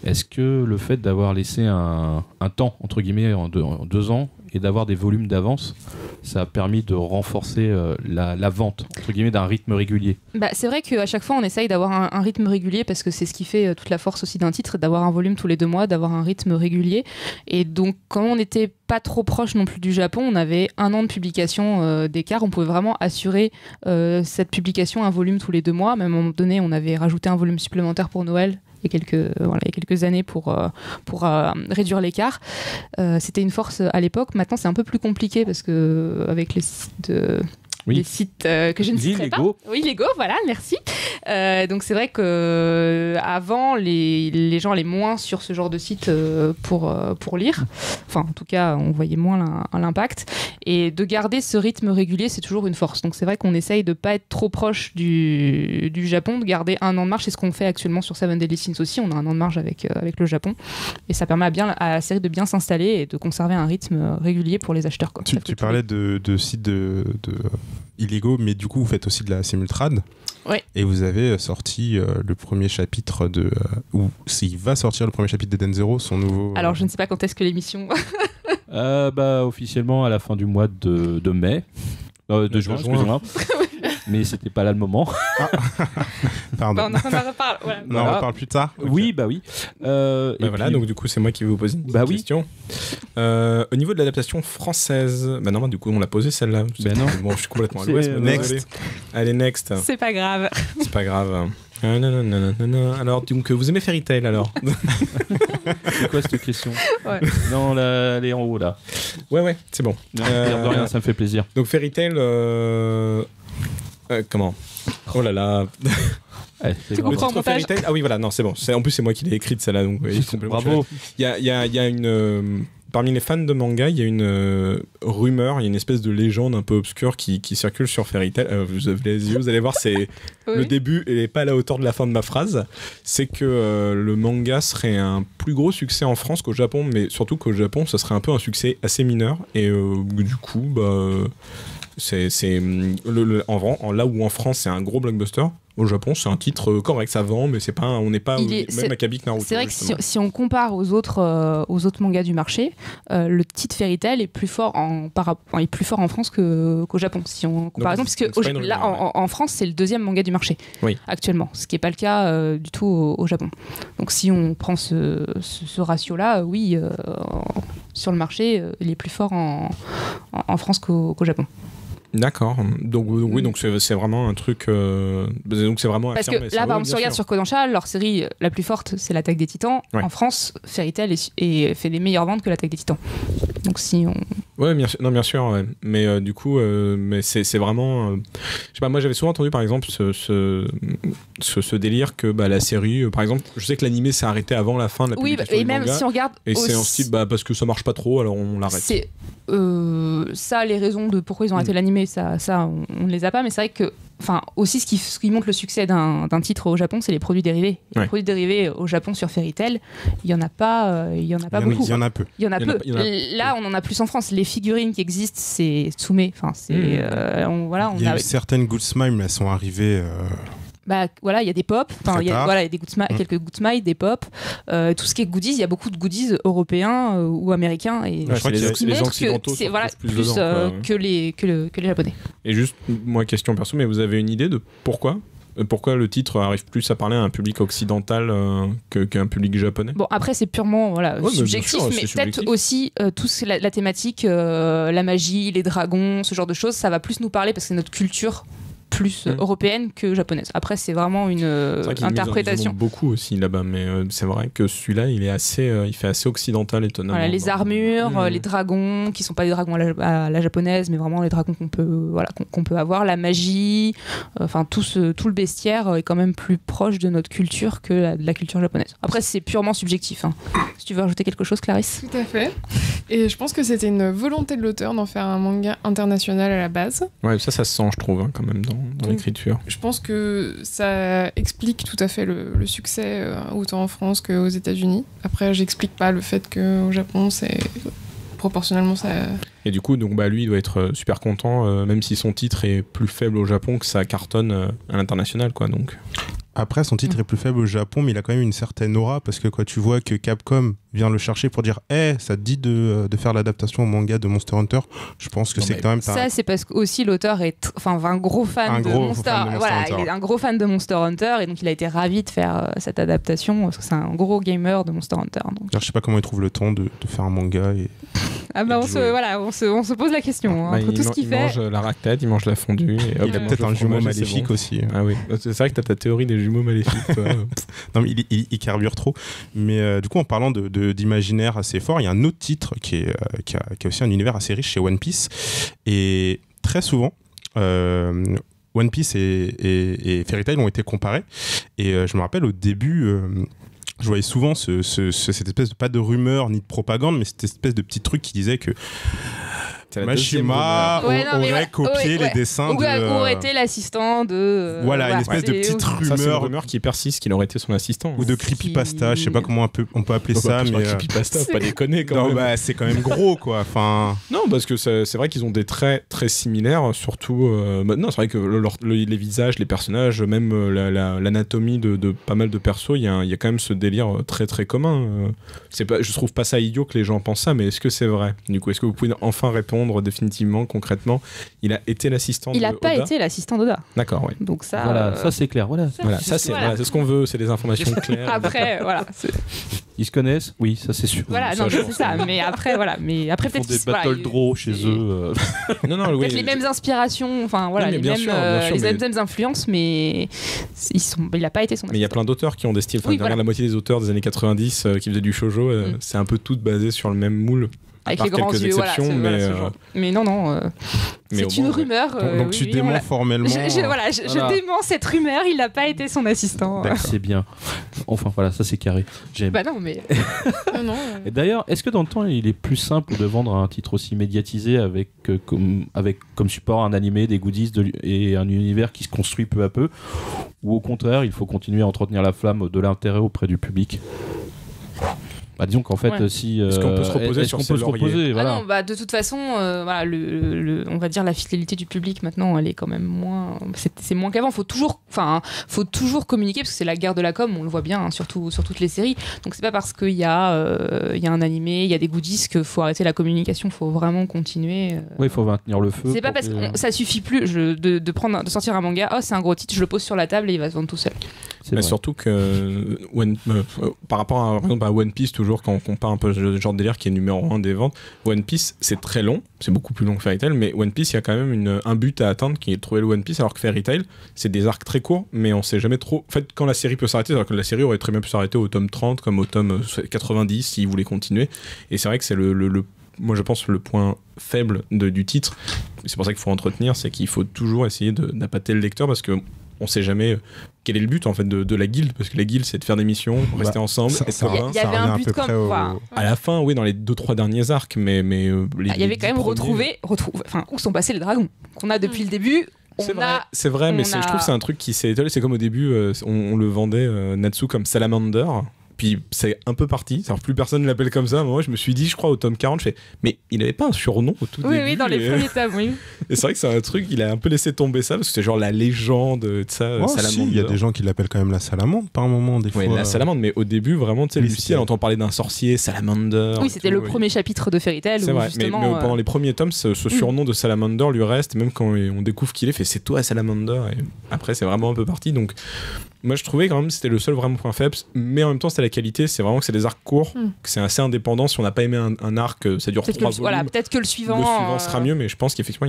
Est-ce que le fait d'avoir laissé un temps, entre guillemets, en 2 ans, et d'avoir des volumes d'avance, ça a permis de renforcer la vente, entre guillemets, d'un rythme régulier? C'est vrai qu'à chaque fois, on essaye d'avoir un rythme régulier, parce que c'est ce qui fait toute la force aussi d'un titre, d'avoir un volume tous les 2 mois, d'avoir un rythme régulier. Et donc, quand on n'était pas trop proche non plus du Japon, on avait 1 an de publication d'écart, on pouvait vraiment assurer cette publication, un volume tous les 2 mois. Même à un moment donné, on avait rajouté un volume supplémentaire pour Noël, il y a quelques années pour réduire l'écart. C'était une force à l'époque. Maintenant, c'est un peu plus compliqué parce que avec les sites des sites que je ne citerai pas. Oui, Lego, voilà, merci. Donc c'est vrai que avant les gens allaient moins sur ce genre de site pour lire. Enfin, en tout cas, on voyait moins l'impact. Et de garder ce rythme régulier, c'est toujours une force. Donc c'est vrai qu'on essaye de pas être trop proche du Japon, de garder un an de marge. C'est ce qu'on fait actuellement sur Seven Deadly Sins aussi. On a un an de marge avec le Japon. Et ça permet à la série de bien s'installer et de conserver un rythme régulier pour les acheteurs. Tu parlais de sites illégaux, mais du coup, vous faites aussi de la simultrade. Oui. Et vous avez sorti le premier chapitre ou s'il va sortir le premier chapitre d'Eden Zero, son nouveau... Alors, je ne sais pas quand est-ce que l'émission... officiellement à la fin du mois de mai. De juin, excusez-moi. Mais c'était pas là le moment. Pardon. On en reparle. Voilà. Non, on en reparle plus tard. Okay. Oui, bah oui. Et voilà, donc du coup, c'est moi qui vais vous poser une question. Au niveau de l'adaptation française, non, du coup, on l'a posée celle-là. Non. Bon, je suis complètement à l'ouest. Next. Allez, next. C'est pas grave. C'est pas grave. Alors, donc, vous aimez Fairy Tail alors? C'est quoi cette question? Non, là, elle est en haut là. Ouais, c'est bon. De rien, ça me fait plaisir. Donc, Fairy Tail. Comment? Oh là là. Tu comprends mon Fairy Tail. Ah oui, voilà, non, c'est bon. En plus, c'est moi qui l'ai écrite celle-là. Donc, bravo. Il y a une. Parmi les fans de manga, il y a une rumeur, il y a une espèce de légende un peu obscure qui circule sur Fairy Tail. Vous avez les yeux, vous allez voir, c'est le début et pas à la hauteur de la fin de ma phrase. C'est que le manga serait un plus gros succès en France qu'au Japon, mais surtout qu'au Japon, ça serait un peu un succès assez mineur. Et du coup, c'est là où en France c'est un gros blockbuster, au Japon, c'est un titre correct, ça vend, mais c'est pas, on n'est pas même acabit que Naruto. C'est vrai que si on compare aux autres mangas du marché, le titre Fairy Tail est plus fort en France qu'au Japon. Si on compare, par exemple, parce que là, en France, c'est le deuxième manga du marché actuellement, ce qui n'est pas le cas du tout au Japon. Donc si on prend ce ratio-là, oui, sur le marché, il est plus fort en France qu'au Japon. D'accord. Donc oui, donc c'est vraiment un truc. Donc c'est vraiment. Parce que là, par exemple, si on regarde sur Kodansha, leur série la plus forte, c'est l'Attaque des Titans. Ouais. En France, Fairy Tail fait des meilleures ventes que l'Attaque des Titans. Donc si on. Ouais, bien sûr. Ouais. Mais du coup, mais c'est vraiment. Je sais pas. Moi, j'avais souvent entendu, par exemple, ce délire que la série, par exemple, je sais que l'animé s'est arrêté avant la fin de la publication et du même manga, si on regarde. Et c'est en style parce que ça marche pas trop, alors on l'arrête. C'est ça, les raisons de pourquoi ils ont arrêté l'animé, ça on ne les a pas, mais c'est vrai que aussi ce qui montre le succès d'un titre au Japon, c'est les produits dérivés. Ouais. Les produits dérivés au Japon sur Fairy Tail, il y en a pas beaucoup. Il y en a peu. Là, on en a plus en France. Les figurines qui existent, c'est Tsume. Il y a eu certaines Good Smile, mais elles sont arrivées. Il y a des pop, il y a des quelques Good Smile, des pop, tout ce qui est goodies, il y a beaucoup de goodies européens ou américains, et je crois que les occidentaux c'est plus que les japonais. Et juste moi, question perso, mais vous avez une idée de pourquoi le titre arrive plus à parler à un public occidental qu'un public japonais? Bon, après c'est purement subjectif, mais peut-être aussi la thématique, la magie, les dragons, ce genre de choses, ça va plus nous parler parce que c'est notre culture plus européenne que japonaise. Après, c'est vraiment une interprétation. Ils en ont beaucoup aussi là-bas, mais c'est vrai que celui-là, il fait assez occidental, étonnamment. Voilà, les armures, les dragons, qui sont pas des dragons à la japonaise, mais vraiment les dragons qu'on peut avoir, la magie, tout le bestiaire est quand même plus proche de notre culture que de la culture japonaise. Après, c'est purement subjectif. Si tu veux rajouter quelque chose, Clarisse? Tout à fait. Et je pense que c'était une volonté de l'auteur d'en faire un manga international à la base. Ouais, ça se sent, je trouve, quand même, dans l'écriture. Je pense que ça explique tout à fait le succès autant en France qu'aux États-Unis. Après, j'explique pas le fait qu'au Japon, c'est proportionnellement ça. Et du coup, lui, il doit être super content, même si son titre est plus faible au Japon, que ça cartonne à l'international, quoi. Donc. Après, son titre est plus faible au Japon, mais il a quand même une certaine aura, parce que quand tu vois que Capcom vient le chercher pour dire ça te dit de faire l'adaptation au manga de Monster Hunter, je pense que c'est quand même... Ça, c'est parce que aussi l'auteur est un gros fan de Monster Hunter. Voilà, il est un gros fan de Monster Hunter, et donc il a été ravi de faire cette adaptation, parce que c'est un gros gamer de Monster Hunter. Donc. Alors, je sais pas comment il trouve le temps de faire un manga et... on se pose la question. Entre tout ce qu'il fait... Il mange la raclette, il mange la fondue. Et il a peut-être un jumeau maléfique aussi. Ah oui, c'est vrai que t'as ta théorie des jumeaux maléfiques, toi. Non, mais il carbure trop. Mais du coup, en parlant d'imaginaire assez fort, il y a un autre titre qui a aussi un univers assez riche chez One Piece. Et très souvent... One Piece et Fairy Tail ont été comparés. Et je me rappelle au début... je voyais souvent cette espèce de, pas de rumeur ni de propagande, mais cette espèce de petit truc qui disait que Mashima aurait copié les dessins ou aurait été l'assistant de... Voilà, une espèce de petite rumeur. Ça, c'est une rumeur qui persiste qu'il aurait été son assistant. Ou de creepypasta, je sais pas comment on peut appeler ça, mais... creepypasta, faut pas déconner quand même. C'est quand même gros, quoi. Non, parce que c'est vrai qu'ils ont des traits très similaires, surtout... non, c'est vrai que les visages, les personnages, même l'anatomie de pas mal de persos, il y a quand même ce délire très très commun. Je trouve pas ça idiot que les gens pensent ça, mais est-ce que c'est vrai? Du coup, est-ce que vous pouvez enfin répondre définitivement, concrètement? Il a été l'assistant d'Oda. Il a pas été l'assistant d'Oda. D'accord, oui. Donc ça... Voilà, ça c'est clair. Voilà, c'est ce qu'on veut, c'est des informations claires. Après, voilà. Ils se connaissent? Oui, ça c'est sûr. Voilà, non, c'est ça. Mais après, voilà. Mais après, peut-être qu'ils font des battle draw chez eux. Non, peut-être les mêmes inspirations, enfin voilà, les mêmes influences, mais il a pas été son assistant. Mais il y a plein d'auteurs qui ont des styles. La moitié des auteurs des années 90 qui faisaient du shoujo, c'est un peu tout basé sur le même moule. Avec les grands yeux, mais non, c'est une rumeur. Donc tu déments formellement. Je déments cette rumeur, il n'a pas été son assistant. C'est bien. Enfin voilà, ça c'est carré. J'aime. Bah non, mais. Et d'ailleurs, est-ce que dans le temps, il est plus simple de vendre un titre aussi médiatisé avec comme support un animé, des goodies et un univers qui se construit peu à peu, ou au contraire, il faut continuer à entretenir la flamme de l'intérêt auprès du public? Bah, disons qu'en fait, Ouais. si. Est-ce qu'on peut se reposer est-ce sur qu'on ses peut se lauriers reposer, voilà. Ah non, bah, de toute façon, voilà, on va dire la fidélité du public maintenant, elle est quand même moins. C'est moins qu'avant. Faut toujours communiquer parce que c'est la guerre de la com. On le voit bien, hein, surtout sur toutes les séries. Donc c'est pas parce qu'il y a un animé, il y a des goodies qu'il faut arrêter la communication. Faut vraiment continuer. Oui, il faut maintenir le feu. C'est pas parce que ça suffit plus de sortir un manga. Oh, c'est un gros titre, je le pose sur la table et il va se vendre tout seul. Mais surtout que par rapport par exemple, à One Piece, toujours quand on compare un peu le genre de délire qui est numéro 1 des ventes, One Piece c'est très long, c'est beaucoup plus long que Fairy Tail, mais One Piece il y a quand même un but à atteindre qui est de trouver le One Piece, alors que Fairy Tail c'est des arcs très courts, mais on sait jamais trop. En fait, quand la série peut s'arrêter, alors que la série aurait très bien pu s'arrêter au tome 30 comme au tome 90 s'ils voulaient continuer, et c'est vrai que c'est moi je pense le point faible du titre, c'est pour ça qu'il faut entretenir, c'est qu'il faut toujours essayer d'appâter le lecteur parce que on sait jamais quel est le but en fait de la guilde, parce que la guilde c'est de faire des missions, rester ensemble, être serein. Il y avait un but comme à la fin, oui, dans les 2-3 derniers arcs, mais il y avait quand même retrouver où sont passés les dragons qu'on a depuis le début. C'est vrai, mais je trouve que c'est un truc qui s'est étalé. C'est comme au début, on le vendait Natsu comme Salamander. Puis c'est un peu parti, alors plus personne ne l'appelle comme ça. Moi je me suis dit, je crois au tome 40, je fais, mais il avait pas un surnom au tout début. Oui, dans les premiers tomes, oui. Et c'est vrai que c'est un truc, il a un peu laissé tomber ça, parce que c'est genre la légende de ça, Salamander. Il y a des gens qui l'appellent quand même la salamande par un moment, des fois. Oui, la salamande, mais au début, vraiment, tu sais, Oui, Lucie, elle entend parler d'un sorcier, Salamander. Oui, c'était le premier chapitre de Fairy Tail. C'est vrai, justement, mais pendant les premiers tomes, ce surnom de Salamander lui reste, même quand on découvre qu'il est, fait c'est toi Salamander, et après c'est vraiment un peu parti, donc. Moi je trouvais quand même que c'était le seul vraiment point faible, mais en même temps c'était la qualité, c'est vraiment que c'est des arcs courts, que c'est assez indépendant. Si on n'a pas aimé un arc, ça dure 3 volumes. Voilà, peut-être que le suivant sera mieux, mais je pense qu'effectivement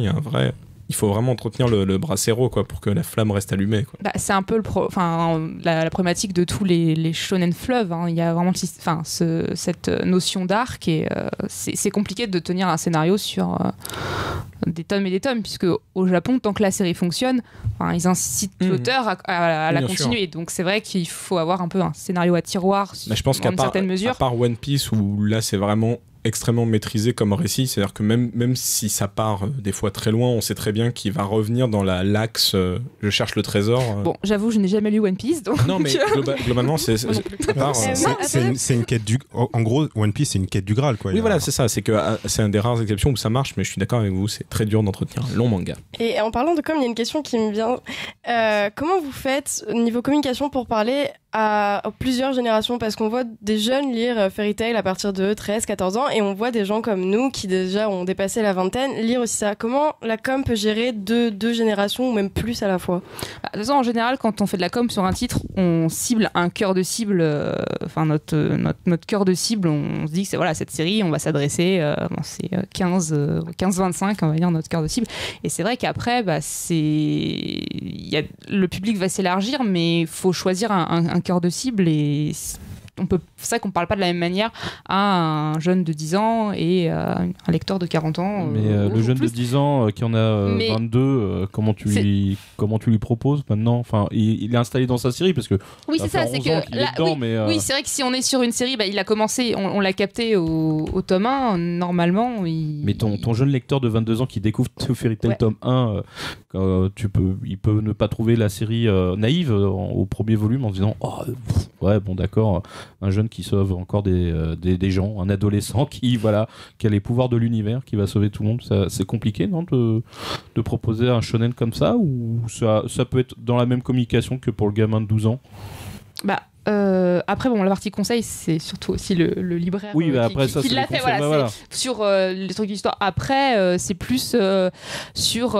il faut vraiment entretenir le brasero quoi, pour que la flamme reste allumée, quoi. Bah, c'est un peu la problématique de tous les shonen fleuves, hein. Il y a vraiment cette notion d'arc et c'est compliqué de tenir un scénario sur des tomes et des tomes, puisque au Japon, tant que la série fonctionne, ils incitent l'auteur à la continuer. Sûr. Donc c'est vrai qu'il faut avoir un peu un scénario à tiroir. Je pense qu'à part One Piece, où là c'est vraiment extrêmement maîtrisé comme récit, c'est-à-dire que même si ça part des fois très loin, on sait très bien qu'il va revenir dans l'axe je cherche le trésor. Bon, j'avoue, je n'ai jamais lu One Piece, donc... Non, mais globalement, c'est une quête du... En gros, One Piece, c'est une quête du Graal, quoi. Oui, voilà, c'est ça. C'est que c'est un des rares exceptions où ça marche, mais je suis d'accord avec vous, c'est très dur d'entretenir un long manga. Et en parlant de com, il y a une question qui me vient. Comment vous faites, niveau communication, pour parler à plusieurs générations, parce qu'on voit des jeunes lire Fairy Tail à partir de 13-14 ans et on voit des gens comme nous qui déjà ont dépassé la vingtaine lire aussi ça. Comment la com peut gérer deux générations ou même plus à la fois? De toute façon, en général, quand on fait de la com sur un titre, on cible un cœur de cible, notre cœur de cible, on se dit que c'est cette série, on va s'adresser, c'est 15-25, on va dire notre cœur de cible. Et c'est vrai qu'après, le public va s'élargir, mais il faut choisir un cœur de cible et c'est vrai qu'on ne parle pas de la même manière à un jeune de 10 ans et à un lecteur de 40 ans. Mais le jeune de 10 ans qui en a 22, comment tu lui proposes maintenant? Enfin, il est installé dans sa série parce que oui, c'est ça, c'est que oui, c'est vrai que si on est sur une série, il a commencé, on l'a capté au tome 1, normalement. Mais ton jeune lecteur de 22 ans qui découvre Fairy Tail tome 1, il peut ne pas trouver la série naïve au premier volume en se disant ouais, bon, d'accord, un jeune qui sauve encore des gens, un adolescent qui a les pouvoirs de l'univers, qui va sauver tout le monde. C'est compliqué, non, de proposer un shonen comme ça, ou ça peut être dans la même communication que pour le gamin de 12 ans? Après, la partie conseil, c'est surtout aussi le libraire qui l'a fait. Sur les trucs d'histoire. Après, c'est plus sur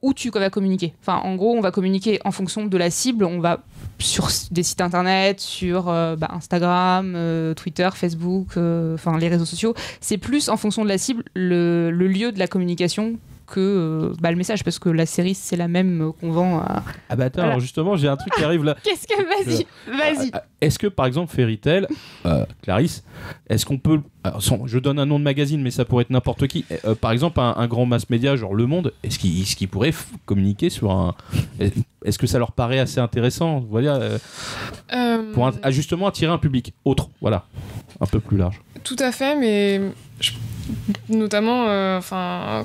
où tu vas communiquer. Enfin, en gros, on va communiquer en fonction de la cible. On va sur des sites internet, sur Instagram, Twitter, Facebook, les réseaux sociaux. C'est plus en fonction de la cible, le lieu de la communication que le message, parce que la série c'est la même qu'on vend à... Ah bah attends, alors justement j'ai un truc qui arrive là. Qu'est-ce que... Vas-y. Est-ce que par exemple Fairy Tail, Clarisse, est-ce qu'on peut... je donne un nom de magazine, mais ça pourrait être n'importe qui. Par exemple un grand mass média genre Le Monde, est-ce qu'il pourrait communiquer sur un... Est-ce que ça leur paraît assez intéressant, pour justement attirer un public autre, un peu plus large? Tout à fait, mais notamment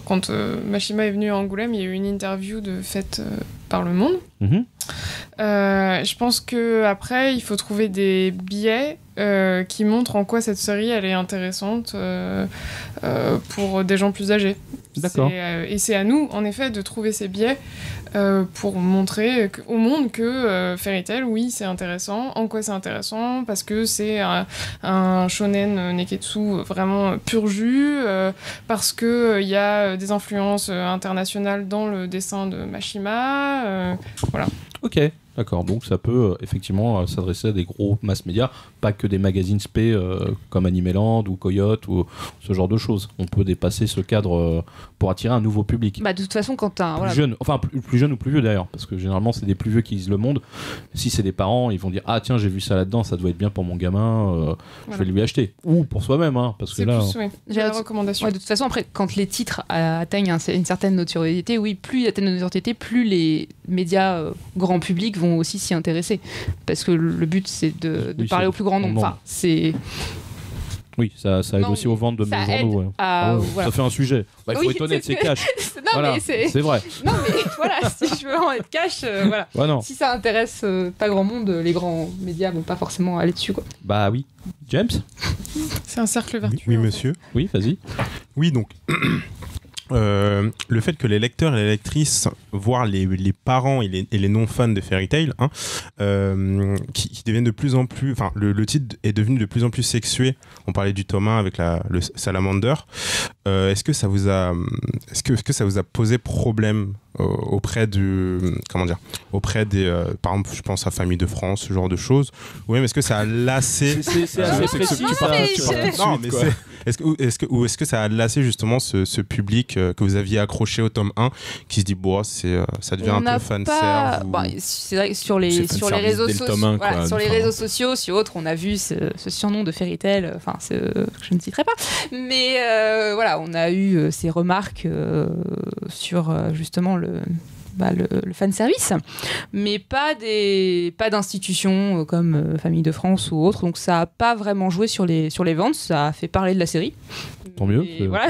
quand Mashima est venue à Angoulême, il y a eu une interview de faite par le monde. Je pense que après il faut trouver des biais qui montrent en quoi cette série elle est intéressante pour des gens plus âgés. D'accord. Et c'est à nous en effet de trouver ces biais pour montrer au monde que Fairy Tail, oui, c'est intéressant. En quoi c'est intéressant? Parce que c'est un shonen neketsu vraiment pur jus, parce que il y a des influences internationales dans le dessin de Mashima, voilà. Ok, d'accord. Donc ça peut effectivement s'adresser à des gros mass médias, pas que des magazines spé comme Animeland ou Coyote ou ce genre de choses. On peut dépasser ce cadre pour attirer un nouveau public. Bah, de toute façon, quand t'as... Plus jeune, enfin plus jeune ou plus vieux d'ailleurs, parce que généralement c'est des plus vieux qui lisent Le Monde. Si c'est des parents, ils vont dire ah tiens j'ai vu ça là-dedans, ça doit être bien pour mon gamin, je vais lui acheter. Ou pour soi-même, hein, parce que C'est là. plus, j'ai la recommandation. Ouais, de toute façon, après, quand les titres atteignent une certaine notoriété, oui, plus ils atteignent une notoriété, plus les médias grand public vont aussi s'y intéresser. Parce que le but, c'est de parler au plus grand nombre. Enfin, c'est... Oui, ça aide aussi aux ventes de nos journaux. Ouais. Voilà. Ça fait un sujet. Bah, il faut être honnête, c'est cash. Non, voilà, mais c'est vrai. Non, mais voilà, si je veux en être cash, voilà. Ouais, non. Si ça intéresse pas grand monde, les grands médias vont pas forcément aller dessus, quoi. Bah oui. James? C'est un cercle vertueux. Oui, monsieur. Oui, vas-y. Oui, donc... le fait que les lecteurs et les lectrices, voire les parents et les non-fans de Fairy Tail, hein, qui deviennent de plus en plus... Enfin, le titre est devenu de plus en plus sexué. On parlait du tome 1 avec le Salamander. Est-ce que ça vous a posé problème auprès auprès des... par exemple, je pense à Famille de France, ce genre de choses. Ou même, est-ce que ça a lassé... C'est assez précis. Non, mais c'est... Est-ce que ça a lassé justement ce public que vous aviez accroché au tome 1 qui se dit bon ça devient un peu fanserve ou... C'est vrai que sur les réseaux sociaux, sur autres, on a vu ce surnom de Fairy Tail, enfin je ne citerai pas, mais voilà, on a eu ces remarques sur justement le fanservice, mais pas d'institutions comme Famille de France ou autre, donc ça n'a pas vraiment joué sur les ventes, ça a fait parler de la série. Tant mieux. Voilà,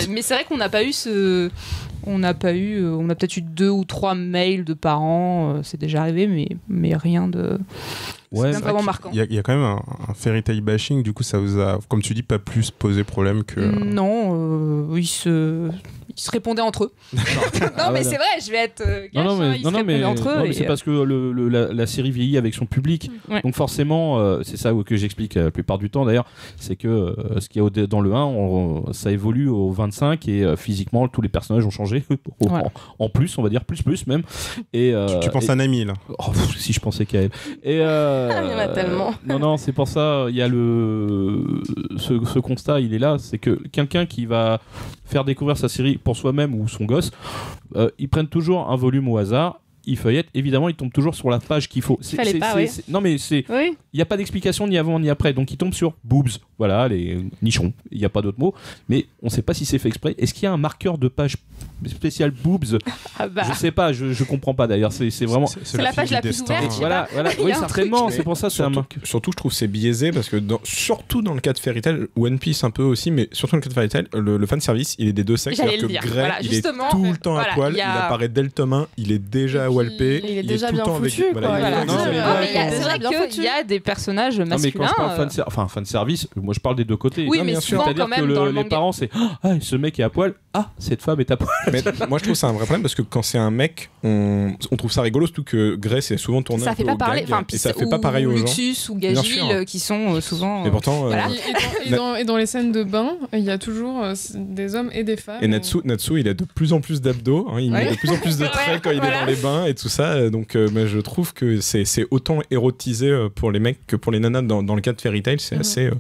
mais c'est vrai qu'on n'a pas eu on a peut-être eu 2 ou 3 mails de parents, c'est déjà arrivé, mais rien de... Ouais, c'est vraiment marquant. Il y a quand même un Fairy Tail bashing, du coup ça vous a, comme tu dis, pas plus posé problème que... Non, ils se répondaient entre eux. Non, mais c'est vrai, je vais être cash, ils se répondaient entre eux. Non, mais c'est parce que la série vieillit avec son public. Ouais. Donc forcément, c'est ça que j'explique la plupart du temps d'ailleurs, c'est que ce qu'il y a dans le 1, ça évolue au 25 et physiquement tous les personnages ont changé. En plus, on va dire plus même. Et, tu penses à Nami là? Si je pensais qu'à elle. Et, il y en a tellement. Non, c'est pour ça, il y a ce constat, il est là, c'est que quelqu'un qui va faire découvrir sa série pour soi-même ou son gosse, ils prennent toujours un volume au hasard, ils feuillettent, évidemment ils tombent toujours sur la page qu'il faut. Non mais il n'y a pas d'explication ni avant ni après, donc ils tombent sur boobs, voilà, les nichons, il n'y a pas d'autre mot, mais on ne sait pas si c'est fait exprès. Est-ce qu'il y a un marqueur de page spécial boobs? Je sais pas, je comprends pas d'ailleurs, c'est vraiment... C'est la page la plus ouverte, voilà, oui, certainement, c'est pour ça c'est un marqueur. Surtout je trouve c'est biaisé, parce que surtout dans le cas de Fairy Tail, One Piece un peu aussi, mais surtout dans le cas de Fairy Tail, le fanservice il est des deux sexes, c'est-à-dire que Grey il est tout le temps à poil, il apparaît dès le tome 1, il est déjà walpé, il est déjà bien foutu, c'est vrai qu'il y a des personnages masculins. Mais quand je parle fanservice, moi je parle des deux côtés. Oui, mais souvent quand même dans le manga. Les parents c'est ce mec est à poil, cette femme est à poil. Mais moi je trouve ça un vrai problème, parce que quand c'est un mec, on trouve ça rigolo, surtout que Grey c'est souvent tourné un peu au gag, et ça fait pas pareil aux gens. Luxus ou Gagil qui sont souvent... Mais pourtant... Et dans les scènes de bain, il y a toujours des hommes et des femmes. Et Natsu il a de plus en plus d'abdos, il met de plus en plus de traits quand il est dans les bains et tout ça, donc je trouve que c'est autant érotisé pour les mecs que pour les nanas dans le cas de Fairy Tail, c'est assez...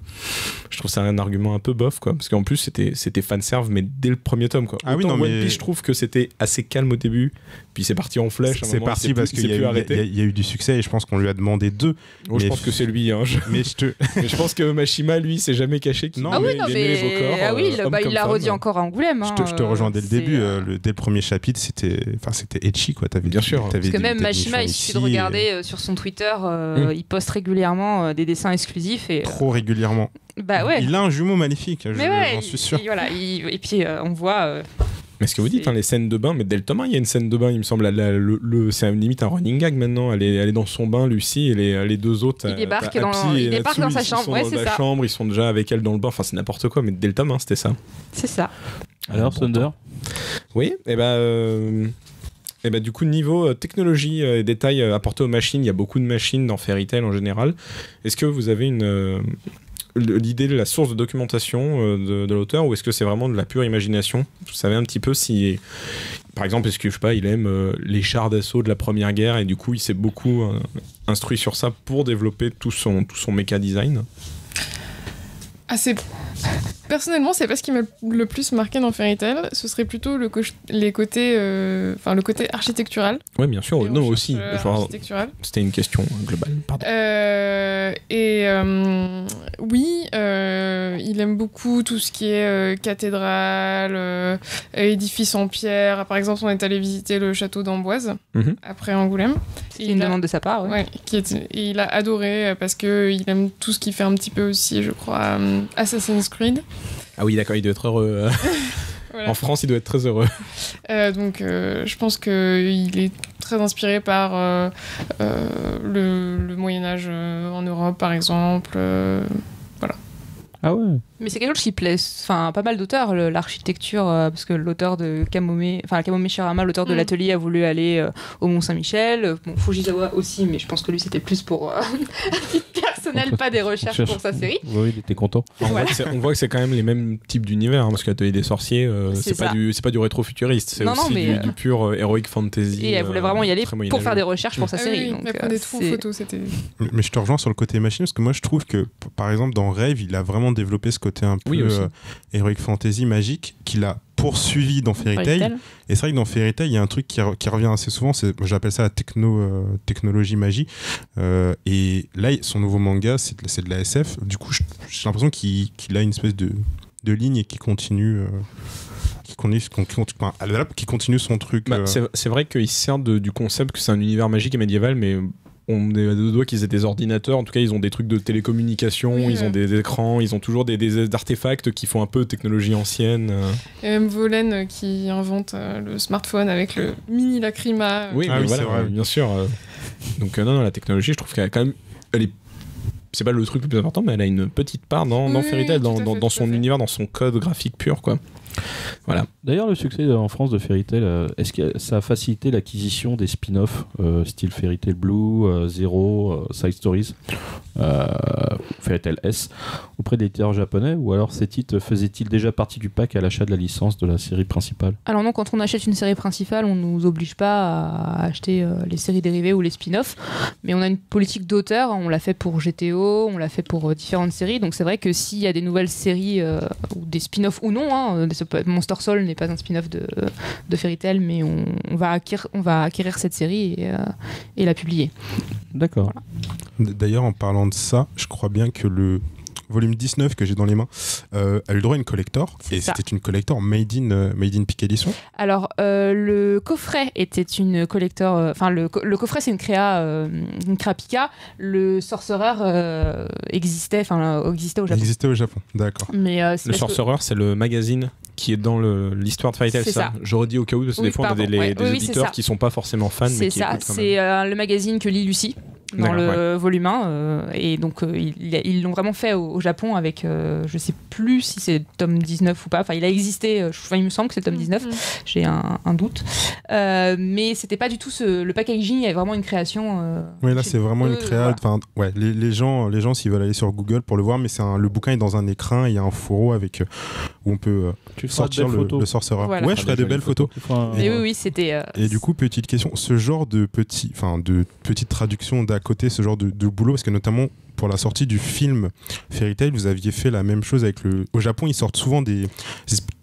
je trouve ça un argument un peu bof, quoi, parce qu'en plus c'était fanserve, mais dès le premier tome, quoi. One Piece, je trouve que c'était assez calme au début, puis c'est parti en flèche. C'est parti parce qu'il y a eu du succès et je pense qu'on lui a demandé 2. Je pense que c'est lui. Mais je pense que Mashima, lui, s'est jamais caché qu'il aimait les beaux corps. Ah oui, il l'a redit encore à Angoulême. Je te rejoins dès le début. Dès le premier chapitre, c'était etchi, quoi. Bien sûr. Parce que même Mashima, il suffit de regarder sur son Twitter, il poste régulièrement des dessins exclusifs. Trop régulièrement. Bah ouais. Il a un jumeau magnifique, j'en suis sûr. Et puis on voit Mais ce que vous dites, les scènes de bain, mais dès le tome 1, il y a une scène de bain, il me semble. C'est limite un running gag maintenant. Elle est dans son bain, Lucie, et les deux autres. Il débarque dans sa chambre. Ils sont dans la chambre, ils sont déjà avec elle dans le bain. Enfin, c'est n'importe quoi, mais dès le tome 1, c'était ça. C'est ça. Alors, Thunder ? Oui, et du coup, niveau technologie et détails apportés aux machines, il y a beaucoup de machines dans Fairy Tail en général. Est-ce que vous avez l'idée de la source de documentation de l'auteur, ou est-ce que c'est vraiment de la pure imagination ? Vous savez un petit peu si, par exemple, est-ce que je sais pas, il aime les chars d'assaut de la Première Guerre et du coup il s'est beaucoup instruit sur ça pour développer tout son méca design ? Personnellement, c'est pas ce qui m'a le plus marqué dans Fairy Tail. Ce serait plutôt le côté architectural. Oui, bien sûr. Non, aussi. Architectural. C'était une question globale. Pardon. Oui, il aime beaucoup tout ce qui est cathédrale, édifice en pierre. Par exemple, on est allé visiter le château d'Amboise après Angoulême. C'est une demande de sa part. Ouais, et il a adoré parce que il aime tout ce qui fait un petit peu aussi, je crois, Assassin's Creed. Ah oui, d'accord, il doit être heureux. Voilà. En France, il doit être très heureux. Donc, je pense qu'il est très inspiré par le Moyen-Âge en Europe, par exemple. Voilà. Ah ouais. Mais c'est quelque chose qui plaît, enfin pas mal d'auteurs, l'architecture, parce que l'auteur de Kamome Shirama, l'auteur de l'atelier, a voulu aller au Mont-Saint-Michel. Bon, Fujisawa aussi, mais je pense que lui c'était plus pour personnel, pas des recherches pour sa série. Oui, il était content. On voit que c'est quand même les mêmes types d'univers, parce que l'atelier des sorciers, c'est pas du rétro-futuriste, c'est du pur heroic fantasy. Et elle voulait vraiment y aller pour faire des recherches pour sa série. Oui, elle prenait tout en photo, c'était. Mais je te rejoins sur le côté machine, parce que moi je trouve que, par exemple, dans Rêve, il a vraiment développé ce côté un peu heroic fantasy magique qu'il a poursuivi dans Fairy Tail. Et c'est vrai que dans Fairy Tail, il y a un truc qui revient assez souvent, j'appelle ça la technologie magie. Et là, son nouveau manga, c'est de la SF. Du coup, j'ai l'impression qu'il a une espèce de ligne qui continue. Qui continue son truc. C'est vrai qu'il sert du concept que c'est un univers magique et médiéval, mais on est à deux doigts qu'ils aient des ordinateurs. En tout cas, ils ont des trucs de télécommunication, ils ont des écrans, ils ont toujours des artefacts qui font un peu technologie ancienne. Et même Volen qui invente le smartphone avec le mini Lacrima. Oui, voilà, c'est vrai. Bien sûr. Donc non, la technologie, je trouve qu'elle a quand même... C'est pas le truc le plus important, mais elle a une petite part dans Fairy Tail, dans son univers, dans son code graphique pur, quoi. Voilà. D'ailleurs, le succès en France de Fairy Tail, est-ce que ça a facilité l'acquisition des spin-offs style Fairy Tail Blue, Zero, Side Stories, Fairy Tail S auprès des éditeurs japonais, ou alors ces titres faisaient-ils déjà partie du pack à l'achat de la licence de la série principale ? Alors non, quand on achète une série principale, on nous oblige pas à acheter les séries dérivées ou les spin-offs, mais on a une politique d'auteur, on l'a fait pour GTO, on l'a fait pour différentes séries, donc c'est vrai que s'il y a des nouvelles séries ou des spin-offs ou non, Monster Soul n'est pas un spin-off de Fairy Tail, mais on va acquérir cette série et la publier. D'accord. Voilà. D'ailleurs, en parlant de ça, je crois bien que le volume 19 que j'ai dans les mains a eu le droit à une collector, et c'était une collector made in Pic Edition. Alors le coffret était une collector, enfin le coffret c'est une créa Pika. Le Sorcerer existait au Japon. Existait au Japon, d'accord. Mais le Sorcerer, c'est le magazine qui est dans l'histoire de Fairy Tail, c'est ça. Je redis au cas où, parce que des fois on a des éditeurs qui sont pas forcément fans, mais qui écoutent quand même. C'est le magazine que lit Lucie dans le volume 1, et donc ils l'ont vraiment fait au Japon avec je sais plus si c'est tome 19 ou pas, enfin il a existé, il me semble que c'est le tome 19, j'ai un doute, mais c'était pas du tout le packaging, il y avait vraiment une création oui, là c'est vraiment une créa, voilà. Les gens s'ils veulent aller sur Google pour le voir, mais le bouquin est dans un écrin, il y a un fourreau avec où on peut sortir le sorcereur. Voilà. Ouais, je ferai de belles photos. Et oui, c'était et du coup, petite question, ce genre de petite traduction d'à côté, ce genre de boulot, parce que notamment pour la sortie du film Fairy Tail, vous aviez fait la même chose avec au Japon, ils sortent souvent des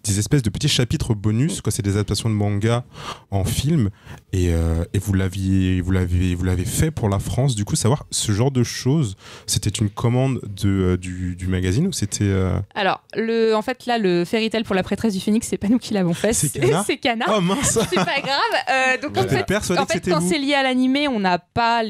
espèces de petits chapitres bonus, c'est des adaptations de manga en film, et vous l'avez fait pour la France. Du coup, savoir ce genre de choses, c'était une commande du magazine ou c'était Alors, en fait, là, le Fairy Tail pour la prêtresse du Phénix, c'est pas nous qui l'avons fait, c'est Kana. Oh mince. C'est pas grave. Donc en fait, quand c'est lié à l'animé, on n'a pas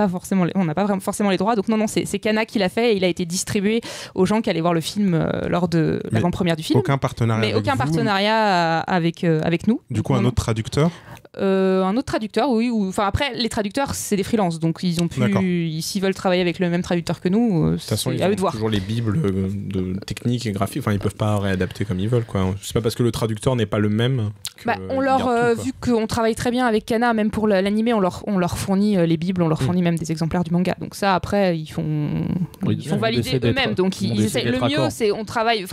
forcément les droits. Donc non, c'est Kana qui l'a fait, et il a été distribué aux gens qui allaient voir le film lors de l'avant-première du film. Aucun partenariat Mais avec aucun vous. partenariat avec nous. Du coup, un autre traducteur. Un autre traducteur, oui. Enfin, après, les traducteurs, c'est des freelances, donc ils ont D'accord. s'ils veulent travailler avec le même traducteur que nous, De toute façon, ils c'est à eux ont de voir. toujours les bibles de techniques et graphiques. Enfin, ils peuvent pas réadapter comme ils veulent, quoi. C'est pas parce que le traducteur n'est pas le même. On leur, vu qu'on travaille très bien avec Kana, même pour l'animé, on leur fournit les bibles, on leur fournit même des exemplaires du manga. Donc ça, après, ils font valider eux-mêmes. Donc ils essayent. Le mieux, c'est on travaille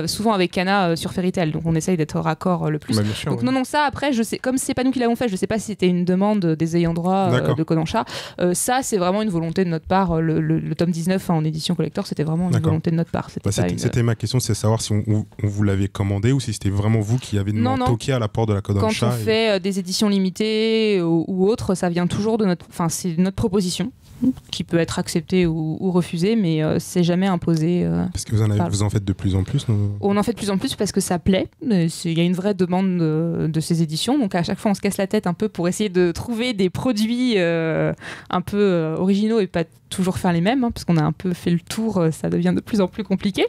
souvent avec Kana sur Fairy Tail, donc on essaye d'être raccord le plus. Bah, bien sûr, Donc ouais. non, ça après, je sais, comme c'est pas nous qui l'avons fait, je sais pas si c'était une demande des ayants droit de Kodansha. Ça, c'est vraiment une volonté de notre part. Le tome 19 en édition collector, c'était vraiment une volonté de notre part. C'était ma question, c'est savoir si on vous l'avait commandé ou si c'était vraiment vous qui avez toqué à la porte de la Kodansha. Quand on fait des éditions limitées ou autres, ça vient toujours de c'est notre proposition qui peut être acceptée ou refusée, mais c'est jamais imposé. Parce que vous en faites de plus en plus On en fait de plus en plus parce que ça plaît. Il y a une vraie demande de ces éditions, donc à chaque fois on se casse la tête un peu pour essayer de trouver des produits un peu originaux et pas toujours faire les mêmes, parce qu'on a un peu fait le tour, ça devient de plus en plus compliqué.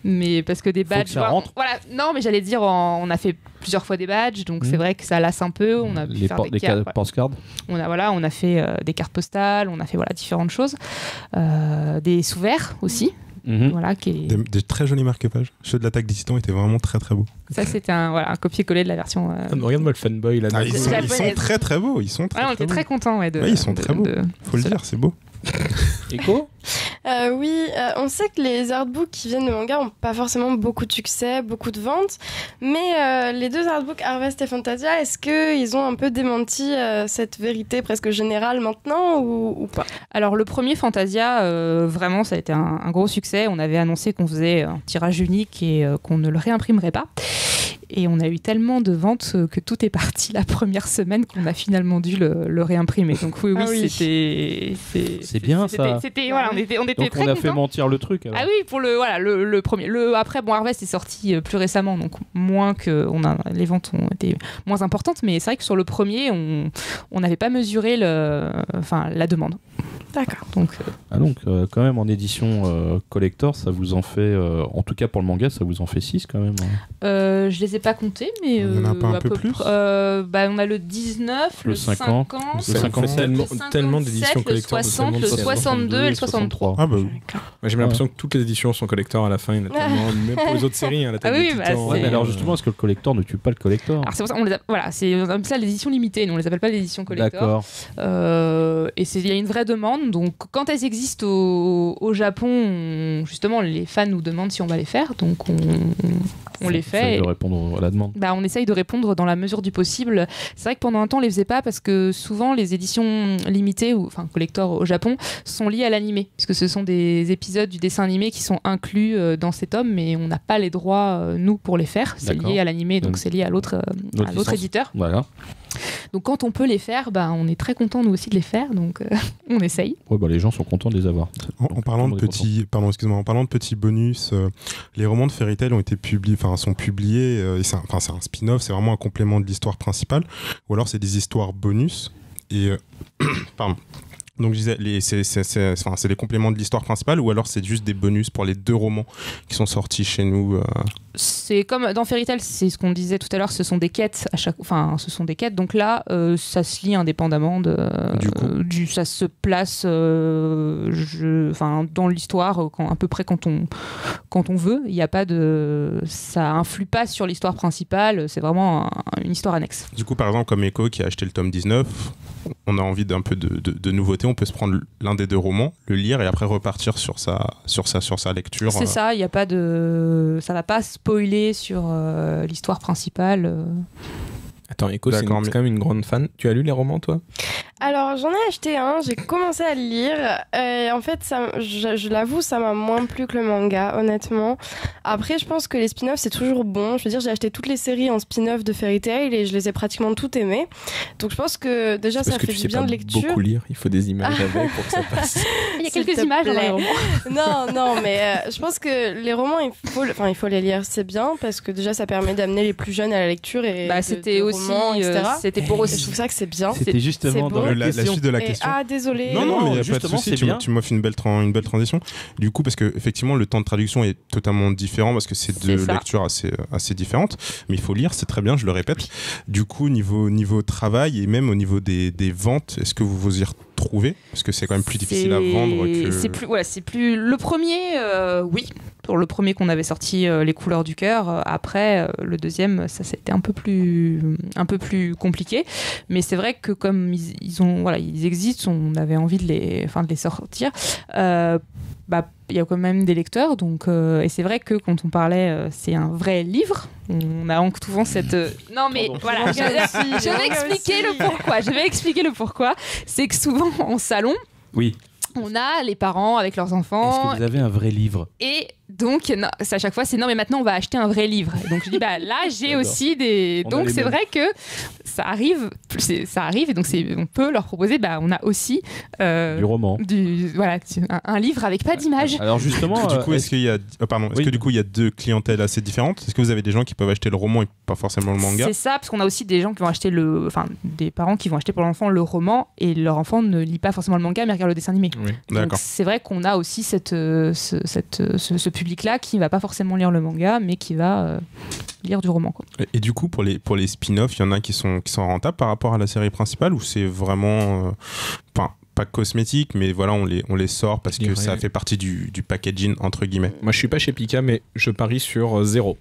Mais parce que des badges, voilà, non, mais j'allais dire, on a fait plusieurs fois des badges, donc c'est vrai que ça lasse un peu. On a pu faire des postcards. On a fait des cartes postales, on a fait différentes choses, des sous-verts aussi. Voilà, des très jolis marque-pages. Ceux de l'attaque des Titans étaient vraiment très très beaux. Ça, c'était un copier-coller de la version. Regarde-moi le fanboy là. Ils sont très très beaux. Ils sont très, on était très contents. Ils sont très beaux. Faut le dire, c'est beau. Echo Oui, on sait que les artbooks qui viennent de manga n'ont pas forcément beaucoup de succès, beaucoup de ventes, mais les deux artbooks Harvest et Fantasia, est-ce qu'ils ont un peu démenti cette vérité presque générale maintenant ou pas? Alors le premier Fantasia, vraiment ça a été un gros succès. On avait annoncé qu'on faisait un tirage unique et qu'on ne le réimprimerait pas. Et on a eu tellement de ventes que tout est parti la première semaine qu'on a finalement dû le réimprimer. Donc oui. C'est bien ça. Voilà, on était donc très contents. On a fait mentir le truc. Alors. Ah oui, pour le premier. Après, Harvest est sorti plus récemment, donc moins que les ventes ont été moins importantes. Mais c'est vrai que sur le premier, on n'avait pas mesuré la demande. D'accord. Donc quand même en édition collector, ça vous en fait, en tout cas pour le manga, ça vous en fait 6 quand même. Je les ai pas comptés, mais il y en a pas un peu plus. on a le 19, le 50, le 50, tellement d'éditions collector, le 60, le 62 et le 63. Ah bah oui. Moi j'ai l'impression que toutes les éditions sont collector à la fin, il y en a tellement, même pour les autres séries, la Tête des Titans. Mais alors justement, est-ce que le collector ne tue pas le collector? Alors c'est pour ça, c'est comme ça l'édition limitée, nous on les appelle pas l'édition collector. D'accord. Et il y a une vraie demande, donc quand elles existent au Japon, justement les fans nous demandent si on va les faire, donc on les fait. De répondre à la demande. On essaye de répondre dans la mesure du possible. C'est vrai que pendant un temps on les faisait pas parce que souvent les éditions limitées ou collector au Japon sont liées à l'animé, puisque ce sont des épisodes du dessin animé qui sont inclus dans ces tomes, mais on n'a pas les droits nous pour les faire. C'est lié à l'animé, donc c'est lié à l'autre éditeur. Voilà. Donc quand on peut les faire, on est très content nous aussi de les faire, donc on essaye. Ouais, les gens sont contents de les avoir. En parlant de petits bonus, les romans de Fairy Tail sont publiés. C'est un spin-off, c'est vraiment un complément de l'histoire principale, ou alors c'est des histoires bonus. Et pardon. Donc je disais, c'est des compléments de l'histoire principale, ou alors c'est juste des bonus pour les 2 romans qui sont sortis chez nous. C'est comme dans Fairy Tail, c'est ce qu'on disait tout à l'heure, ce sont des quêtes ce sont des quêtes. Donc là, ça se lit indépendamment ça se place dans l'histoire à peu près quand on veut. Il y a pas ça influe pas sur l'histoire principale. C'est vraiment une histoire annexe. Du coup, par exemple, comme Echo qui a acheté le tome 19, on a envie d'un peu de nouveauté. On peut se prendre l'un des 2 romans, le lire et après repartir sur sa lecture. C'est ça. Il y a pas ça va pas spoiler sur l'histoire principale. Attends, Echo, c'est quand même une grande fan. Tu as lu les romans, toi? Alors, j'en ai acheté un, j'ai commencé à le lire. Et en fait, je l'avoue, ça m'a moins plu que le manga, honnêtement. Après, je pense que les spin-offs, c'est toujours bon. Je veux dire, j'ai acheté toutes les séries en spin-off de Fairy Tail et je les ai pratiquement toutes aimées. Donc, je pense que déjà, ça fait du bien de lecture. Parce que tu sais pas beaucoup lire, il faut des images avec pour que ça passe. Il y a quelques images dans les romans. Non, mais je pense que les romans, il faut les lire, c'est bien, parce que déjà, ça permet d'amener les plus jeunes à la lecture. Et c'était aussi roman, etc. C'était beau Et aussi. je trouve ça que c'est bien. C'était justement c'est dans beau. la La question. suite de la Et- question. ah, désolé. Non, mais il n'y a pas de justement, souci, c'est bien. tu m'offres une belle transition. Du coup, parce que effectivement, le temps de traduction est totalement différent, parce que c'est deux C'est ça. lectures assez différentes, mais il faut lire, c'est très bien, je le répète. Du coup, niveau travail et même au niveau des ventes, est-ce que vous vous y retrouvez? Parce que c'est quand même plus difficile à vendre que... C'est plus... Le premier, oui. Pour le premier qu'on avait sorti, Les couleurs du cœur. Après, le deuxième, ça c'était un peu plus compliqué. Mais c'est vrai que comme ils existent, on avait envie de les sortir. Il y a quand même des lecteurs, donc et c'est vrai que quand on parlait, c'est un vrai livre. On a souvent cette non mais Pardon. voilà, je vais expliquer le pourquoi. Je vais expliquer le pourquoi. C'est que souvent en salon, Oui. on a les parents avec leurs enfants. Est-ce que vous avez un vrai livre? Et donc, à chaque fois, c'est non, mais maintenant on va acheter un vrai livre. Et donc je dis, bah là, j'ai J'adore. aussi des. On a Donc les c'est mêmes. vrai que ça arrive, et donc on peut leur proposer, bah on a aussi Du roman. un livre avec pas d'image. Alors justement, Du coup, est-ce qu'il y a, Oui. que du coup il y a deux clientèles assez différentes? Est-ce que vous avez des gens qui peuvent acheter le roman et pas forcément le manga? C'est ça, parce qu'on a aussi des gens qui vont acheter des parents qui vont acheter pour l'enfant le roman et leur enfant ne lit pas forcément le manga mais regarde le dessin animé. Oui. Donc D'accord. c'est vrai qu'on a aussi ce public-là qui va pas forcément lire le manga mais qui va lire du roman, quoi. Et du coup, pour les spin-offs, il y en a qui sont rentables par rapport à la série principale, ou c'est vraiment, pas cosmétique, mais voilà, on les sort parce Je que dirais- ça fait partie du packaging entre guillemets. Moi, je suis pas chez Pika, mais je parie sur 0.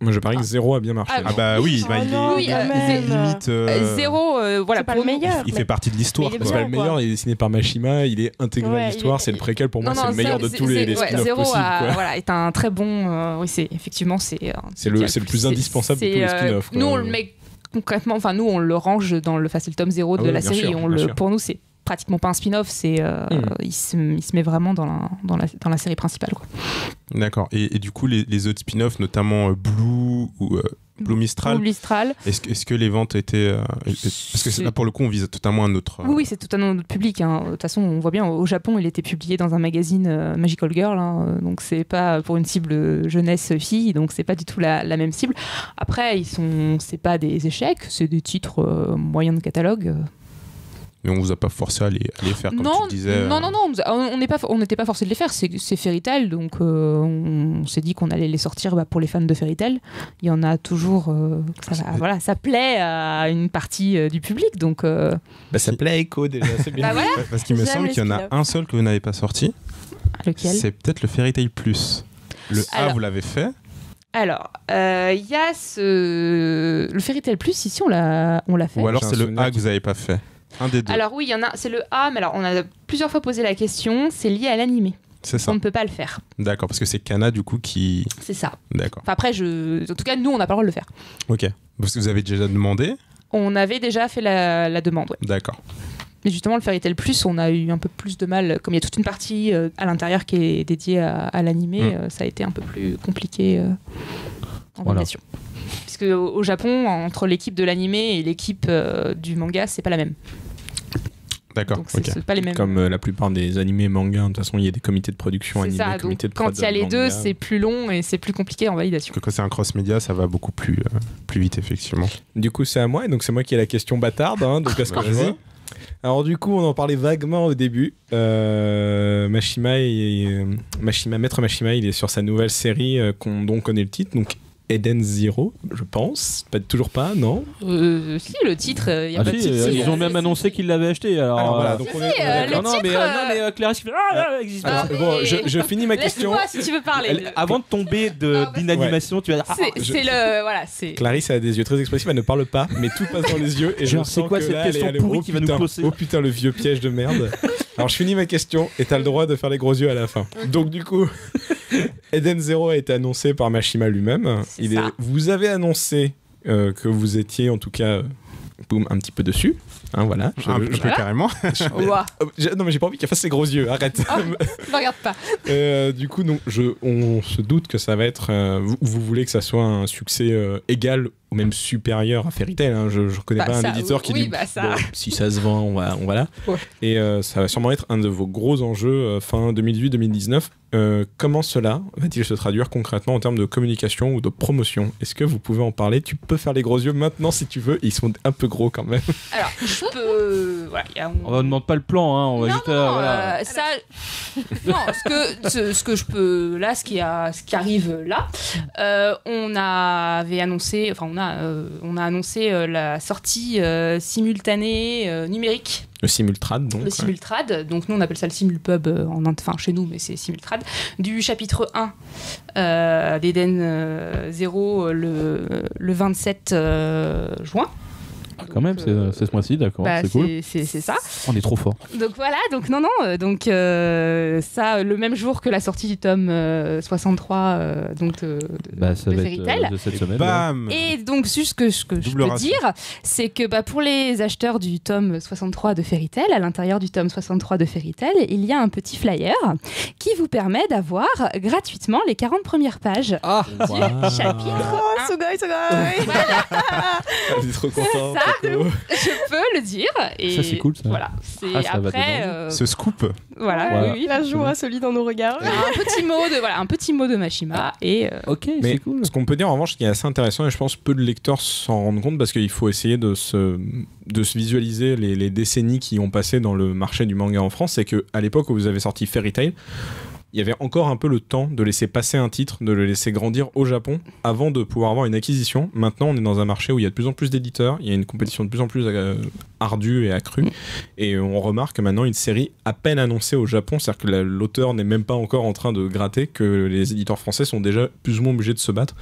Moi, je parie que 0 a bien marché. Ah, Ah bah oui, Oh bah, il non, est, oui, il est même. limite. Zéro, voilà, C'est pas pour le nous. meilleur. Il fait partie de l'histoire. Mais il est quoi. C'est pas le bien, meilleur, quoi. il est dessiné par Mashima, il est intégré Ouais, à l'histoire, il est- c'est le préquel pour moi, Non, c'est non, le meilleur de tous les spin-offs Zéro possibles. quoi. voilà, est un très bon. Oui, c'est effectivement c'est. C'est le plus indispensable de tous les spin-offs, quoi. Nous, on le met concrètement, nous, on le range dans le Facile Tome 0 de Ah oui, la bien série. sûr, bien sûr. Pour nous, c'est pratiquement pas un spin-off, c'est il se met vraiment dans la série principale, quoi. D'accord. Et du coup, les autres spin-offs, notamment Blue ou Blue Mistral, Ou Mistral. est-ce que les ventes étaient parce que là, pour le coup, on vise totalement un autre. Oui, c'est totalement notre public, hein. De toute façon, on voit bien, au Japon, il était publié dans un magazine Magical Girl, hein. Donc c'est pas pour une cible jeunesse-fille, donc c'est pas du tout la même cible. Après, c'est pas des échecs, c'est des titres moyens de catalogue. Mais on vous a pas forcé à les faire, comme Non, tu disais. non, on n'était pas forcé de les faire, c'est Fairy Tail, donc on s'est dit qu'on allait les sortir pour les fans de Fairy Tail. Il y en a toujours, ça plaît à une partie du public, donc... Bah, ça plaît à Echo déjà, c'est bien. Bah voilà, Ouais, parce qu'il me J'aime semble les qu'il y en a spin-offs. un seul que vous n'avez pas sorti. lequel? C'est peut-être le Fairy Tail Plus. Le A, Alors, vous l'avez fait. Alors, il y a le Fairy Tail Plus, ici on l'a fait. Ou alors J'ai un c'est le souvenir A que vous n'avez pas fait. Un des deux. Alors oui, il y en a, c'est le A, mais alors on a plusieurs fois posé la question, c'est lié à l'animé. C'est ça. On ne peut pas le faire, D'accord, parce que c'est Kana du coup qui. c'est ça. D'accord. Enfin, après, en tout cas, nous, on n'a pas le droit de le faire. Ok. Parce que vous avez déjà demandé. On avait déjà fait la demande, ouais. D'accord. Mais justement, le Fairy Tail Plus, on a eu un peu plus de mal, comme il y a toute une partie à l'intérieur qui est dédiée à l'animé, ça a été un peu plus compliqué en Voilà. validation. Puisque au Japon, entre l'équipe de l'animé et l'équipe du manga, c'est pas la même. D'accord. Donc Ok. c'est pas les mêmes. Comme la plupart des animés et mangas, de toute façon, il y a des comités de production C'est animés, ça, donc comités de quand prod il y a les deux, manga. c'est plus long et c'est plus compliqué en validation. Parce que quand c'est un cross-média, ça va beaucoup plus vite, effectivement. Du coup, c'est à moi, et donc c'est moi qui ai la question bâtarde, hein, donc est-ce que je Vas-y. vois. Alors du coup, on en parlait vaguement au début. Maître Mashima, il est sur sa nouvelle série dont on connaît le titre, donc Eden Zero, je pense. Toujours pas, non. Si, le titre, il y a Ah pas si, de souci. ils ont même annoncé qu'ils l'avaient acheté. Alors, voilà, donc on est le non, non, mais, titre, Clarisse qui fait ah, existe pas. Alors, bon, je finis ma question. Laisse-moi si tu veux parler. Avant de tomber d'inanimation, tu vas dire ah, C'est le. Voilà, c'est. Clarisse a des yeux très expressifs, elle ne parle pas, mais tout passe dans les yeux. Et Genre, je c'est sens quoi que cette là, question elle est pourrie oh, qu'il va nous putain, poser oh putain, le vieux piège de merde. Alors je finis ma question et t'as le droit de faire les gros yeux à la fin. Donc du coup, Eden Zero a été annoncé par Mashima lui-même. C'est ça. Vous avez annoncé que vous étiez en tout cas boum, un petit peu dessus. Hein, voilà. Un peu carrément. Ouah, Non mais j'ai pas envie qu'elle fasse ses gros yeux, arrête. ne regarde pas. Du coup, on se doute que ça va être... vous voulez que ça soit un succès égal ou même supérieur à Fairy Tail. Hein. Je ne connais pas un éditeur qui dit si ça se vend, on va là. Ouais. Et ça va sûrement être un de vos gros enjeux fin 2018-2019. Comment cela va-t-il se traduire concrètement en termes de communication ou de promotion? Est-ce que vous pouvez en parler? Tu peux faire les gros yeux maintenant si tu veux. Ils sont un peu gros quand même. Alors, je peux. Voilà, on ne demande pas le plan, hein. On va juste. Voilà. Ça. Non, ce que je peux. Là, ce qui arrive là, on avait annoncé. Enfin, on a annoncé la sortie simultanée numérique. Le Simultrad, donc. Le Simultrad, donc nous on appelle ça le Simulpub chez nous, mais c'est Simultrad, du chapitre 1 d'Eden 0 le 27 juin. Quand même, c'est ce mois-ci, d'accord, c'est cool. C'est ça. On est trop fort. Donc voilà, donc ça, le même jour que la sortie du tome 63 de Fairy Tail. De cette semaine. Bam. Et donc, juste ce que je peux dire, c'est que pour les acheteurs du tome 63 de Fairy Tail, à l'intérieur du tome 63 de Fairy Tail, il y a un petit flyer qui vous permet d'avoir gratuitement les 40 premières pages du chapitre. Oh, sugoi. Voilà. Je suis trop content. Je peux le dire. Et ça, c'est cool, ça. Voilà. C'est après. Ce scoop. Voilà. Oui, la joie solide dans nos regards. Un petit mot de Mashima. Et, ok, mais c'est cool. Ce qu'on peut dire en revanche, ce qui est assez intéressant, et je pense peu de lecteurs s'en rendent compte, parce qu'il faut essayer de se visualiser les décennies qui ont passé dans le marché du manga en France, c'est qu'à l'époque où vous avez sorti Fairy Tail, il y avait encore un peu le temps de laisser passer un titre, de le laisser grandir au Japon avant de pouvoir avoir une acquisition. Maintenant, on est dans un marché où il y a de plus en plus d'éditeurs, il y a une compétition de plus en plus ardue et accrue, et on remarque maintenant une série à peine annoncée au Japon, c'est-à-dire que l'auteur n'est même pas encore en train de gratter, que les éditeurs français sont déjà plus ou moins obligés de se battre.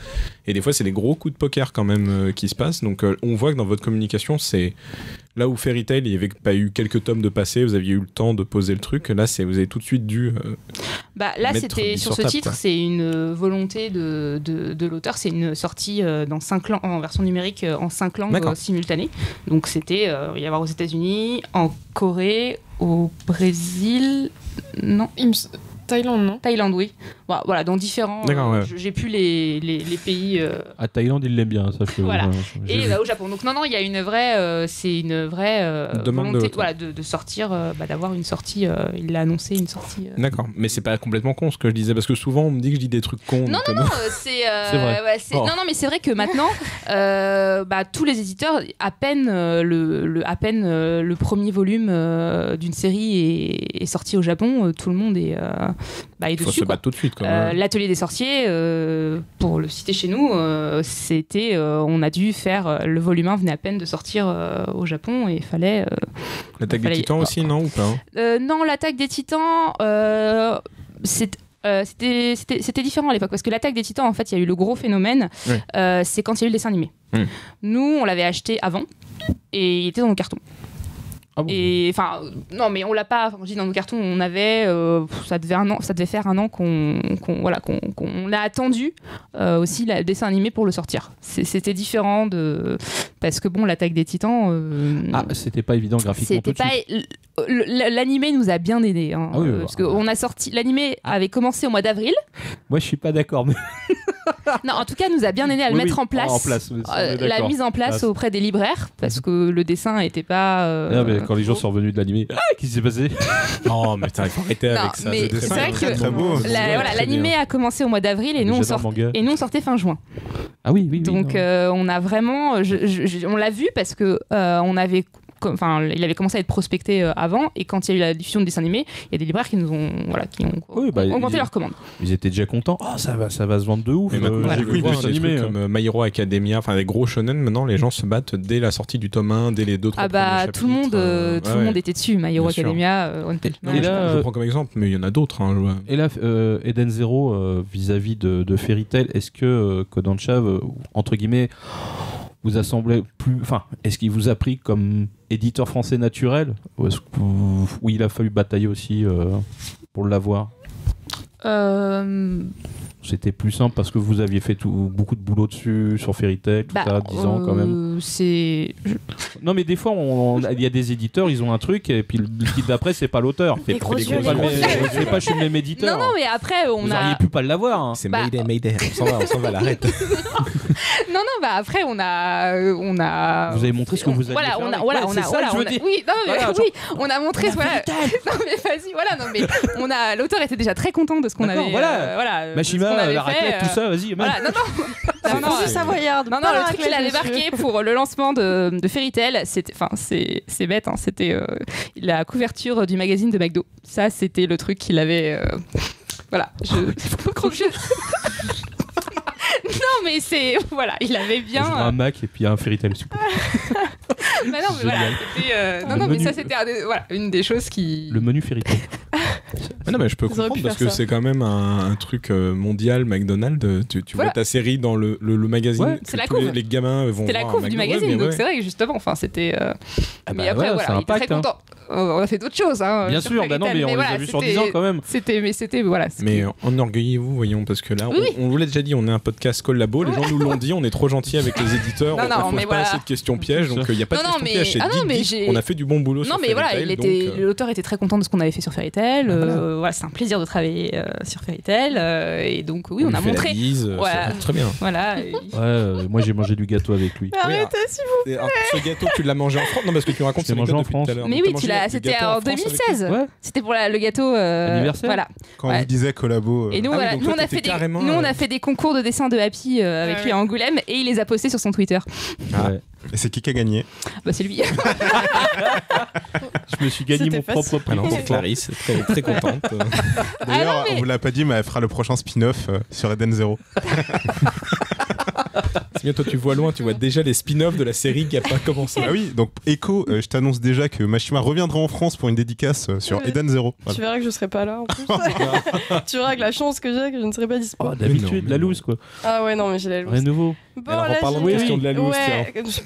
Et des fois, c'est des gros coups de poker quand même qui se passent. Donc, on voit que dans votre communication, c'est là où Fairy Tail, il n'y avait pas eu quelques tomes de passé, vous aviez eu le temps de poser le truc. Là, vous avez tout de suite dû. Là, c'était sur ce titre, c'est une volonté de l'auteur. C'est une sortie dans 5 langues, en version numérique, en 5 langues simultanées. Donc, c'était il y avoir aux États-Unis, en Corée, au Brésil. Non. Thaïlande, non? Thaïlande, oui. Voilà, dans différents. J'ai plus les pays. À Thaïlande, ils l'aiment bien, ça. Voilà. Et au Japon. Donc non, il y a une vraie, c'est une vraie volonté, de sortir, d'avoir une sortie. Il l'a annoncé, une sortie. D'accord, mais c'est pas complètement con ce que je disais, parce que souvent on me dit que je dis des trucs cons. Non, c'est vrai. Ouais, non, mais c'est vrai que maintenant, tous les éditeurs, à peine le premier volume d'une série est sorti au Japon, tout le monde est dessus. Il faut se battre tout de suite. L'atelier des sorciers, pour le citer chez nous, c'était, on a dû faire le volume 1 venait à peine de sortir au Japon et il fallait. L'attaque des Titans aussi, non ou pas? Non, l'attaque des Titans, c'était différent à l'époque parce que l'attaque des Titans, en fait, il y a eu le gros phénomène, c'est quand il y a eu le dessin animé. Nous, on l'avait acheté avant et il était dans nos cartons. Ah bon. Et enfin non, mais on l'a pas, je dis dans nos cartons, on avait ça devait faire un an qu'on a attendu aussi le dessin animé pour le sortir. C'était différent parce que l'attaque des Titans c'était pas évident graphiquement tout de suite. L'animé nous a bien aidé parce que on a sorti, l'animé avait commencé au mois d'avril. Moi je suis pas d'accord mais non, en tout cas, nous a bien aidé à le mettre en place. La mise en place auprès des libraires, parce que le dessin n'était pas. Non, mais quand les gens sont revenus de l'animé, qu'est-ce qui s'est passé? Non, mais il faut arrêter avec ça. Mais c'est vrai que très beau. l'animé a commencé au mois d'avril et nous on sortait fin juin. Ah oui. Donc on a vraiment, on l'a vu parce que on avait. Il avait commencé à être prospecté avant, et quand il y a eu la diffusion de dessins animés, il y a des libraires qui nous ont, augmenté leurs commandes. Ils étaient déjà contents. Ça va se vendre de ouf. Et maintenant, j'ai vu des trucs comme My Hero Academia, enfin des gros shonen. Maintenant, les gens se battent dès la sortie du tome 1, dès les 2-3 premiers tout le monde était dessus. My Hero Academia, One Punch Man. Et là, je prends comme exemple, mais il y en a d'autres. Et là, Eden Zero vis-à-vis de Fairy Tail, est-ce que Kodansha, entre guillemets, vous a semblé plus, est-ce qu'il vous a pris comme éditeur français naturel, ou est-ce où il a fallu batailler aussi pour l'avoir? c'était plus simple parce que vous aviez fait beaucoup de boulot dessus, sur Fairy Tail, tout ça, 10 ans quand même. Non, mais des fois, il y a des éditeurs, ils ont un truc, et puis le titre d'après, c'est pas l'auteur. C'est pas je suis le même éditeur. Non, mais après, vous auriez pu pas l'avoir. Hein. C'est Mayday. On s'en va, l'arrête. Non, après, on a. Vous avez montré ce que vous aviez fait. On a montré. Non, mais vas-y, voilà. Non, mais l'auteur était déjà très content de ce qu'on avait. Mashima, la raclette, tout ça, vas-y. Voilà, non, savoyarde. Non, le truc qu'il avait marqué pour le lancement de Fairy Tail, c'est bête, hein, c'était la couverture du magazine de McDo. Ça, c'était le truc qu'il avait. Voilà, Non, mais c'est. Voilà, il avait bien. Un Mac et puis un Fairy Tail, s'il vous plaît. Bah non, mais voilà, c'était. Non, mais ça, c'était une des choses qui. Le menu Fairy Tail. Non, mais je peux comprendre parce que c'est quand même un truc mondial, McDonald's. Tu vois ta série dans le magazine. Ouais, c'est la couve. Les gamins vont. C'était la couve du magazine, donc c'est vrai que justement, enfin, c'était. Mais après, voilà, il était très content. On a fait d'autres choses. Hein, bien sûr, bah non, mais on les a vus sur 10 ans quand même. Mais enorgueillez-vous, voyons, parce que là, on vous l'a déjà dit, on est un podcast collabo, les gens nous l'ont dit, on est trop gentils avec les éditeurs, on ne pose pas assez de questions pièges, donc il n'y a pas de questions pièges. On a fait du bon boulot sur Fairy Tail. L'auteur était très content de ce qu'on avait fait sur Fairy Tail. C'est un plaisir de travailler sur Fairy Tail. Et donc, oui, on a montré. C'est très bien. Voilà. Moi, j'ai mangé du gâteau avec lui. Arrêtez, s'il vous plaît. Ce gâteau, tu l'as mangé en France? Non, parce que tu racontes c'est mangé en France. Mais oui, c'était en 2016. C'était pour le gâteau anniversaire. Voilà. Quand on vous disait collabo. Et nous, on a fait des concours de dessin de Happy avec lui à Angoulême et il les a postés sur son Twitter. Et c'est qui a gagné? Bah, c'est lui. Je me suis gagné mon propre prix. C'est Clarisse, très contente. D'ailleurs, on vous l'a pas dit, mais elle fera le prochain spin-off sur Eden Zero. C'est bien, toi tu vois loin, tu vois déjà les spin-offs de la série qui a pas commencé. Ah oui, donc Echo, je t'annonce déjà que Mashima reviendra en France pour une dédicace sur Eden Zero. Voilà. Tu verras que je serai pas là en plus. Tu verras que la chance que j'ai que je ne serai pas dispo. D'habitude, la loose quoi. Ah ouais, non, mais j'ai la loose. Rien de nouveau. Bon, alors en parlant de question de la loose,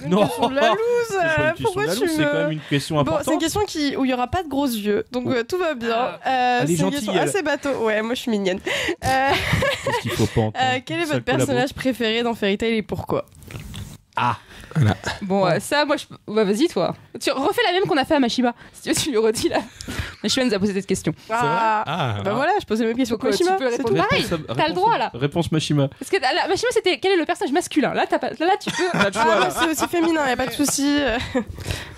non, de la loose. Pourquoi tu C'est quand même une question importante. Bon, c'est une question où il y aura pas de gros yeux, donc tout va bien. Elle est c'est une gentille, question assez bateau. Ouais, moi je suis mignonne. Qu'est-ce qu'il faut pas entendre. Quel est votre personnage préféré dans Fairy Tail et pourquoi? Voilà. Bon, ça, moi, vas-y, toi. Tu refais la même qu'on a fait à Mashima. Si tu veux, tu lui redis là. Mashima nous a posé cette question. Bah voilà, je pose la même question que Mashima. Tu peux répondre pareil. T'as le droit là. Réponse Mashima. Parce que Mashima, c'était quel est le personnage masculin. Là, tu peux. Moi, c'est aussi féminin, y a pas de souci.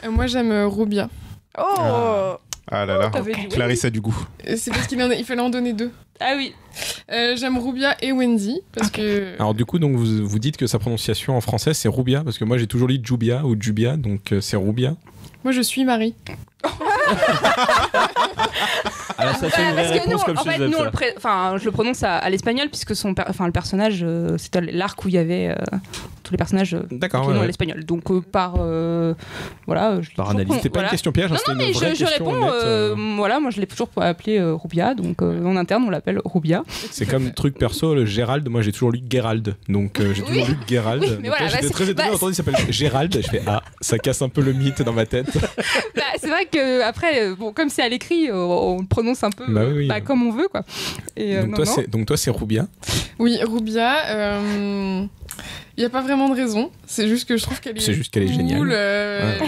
Moi, j'aime Rubia. Ah là là, Clarisse a du goût. C'est parce qu'il fallait en donner deux. Ah oui. J'aime Rubia et Wendy parce que. Alors du coup, donc vous dites que sa prononciation en français c'est Rubia parce que moi j'ai toujours lu Jubia ou Jubia, donc c'est Rubia. Moi je suis Marie. Alors ça c'est une vraie réponse comme chez Zeb, je le prononce à l'espagnol puisque le personnage c'était l'arc où il y avait tous les personnages à l'espagnol. Donc par analyse. C'était pas une question piège. Non, mais je réponds. Voilà, moi je l'ai toujours appelé Rubia, donc en interne on l'appelle Rubia. C'est comme truc perso, le Gérald. Moi j'ai toujours lu Gerald, donc j'ai toujours lu Gerald. Oui, mais voilà, j'étais très étonné d'entendre il s'appelle Gérald. Je fais ça casse un peu le mythe dans ma tête. C'est vrai que après, comme c'est à l'écrit, on le prononce un peu comme on veut, quoi. Et, donc toi c'est Rubia. Oui, Rubia. Il n'y a pas vraiment de raison. C'est juste que je trouve qu'elle est. C'est juste qu'elle est géniale.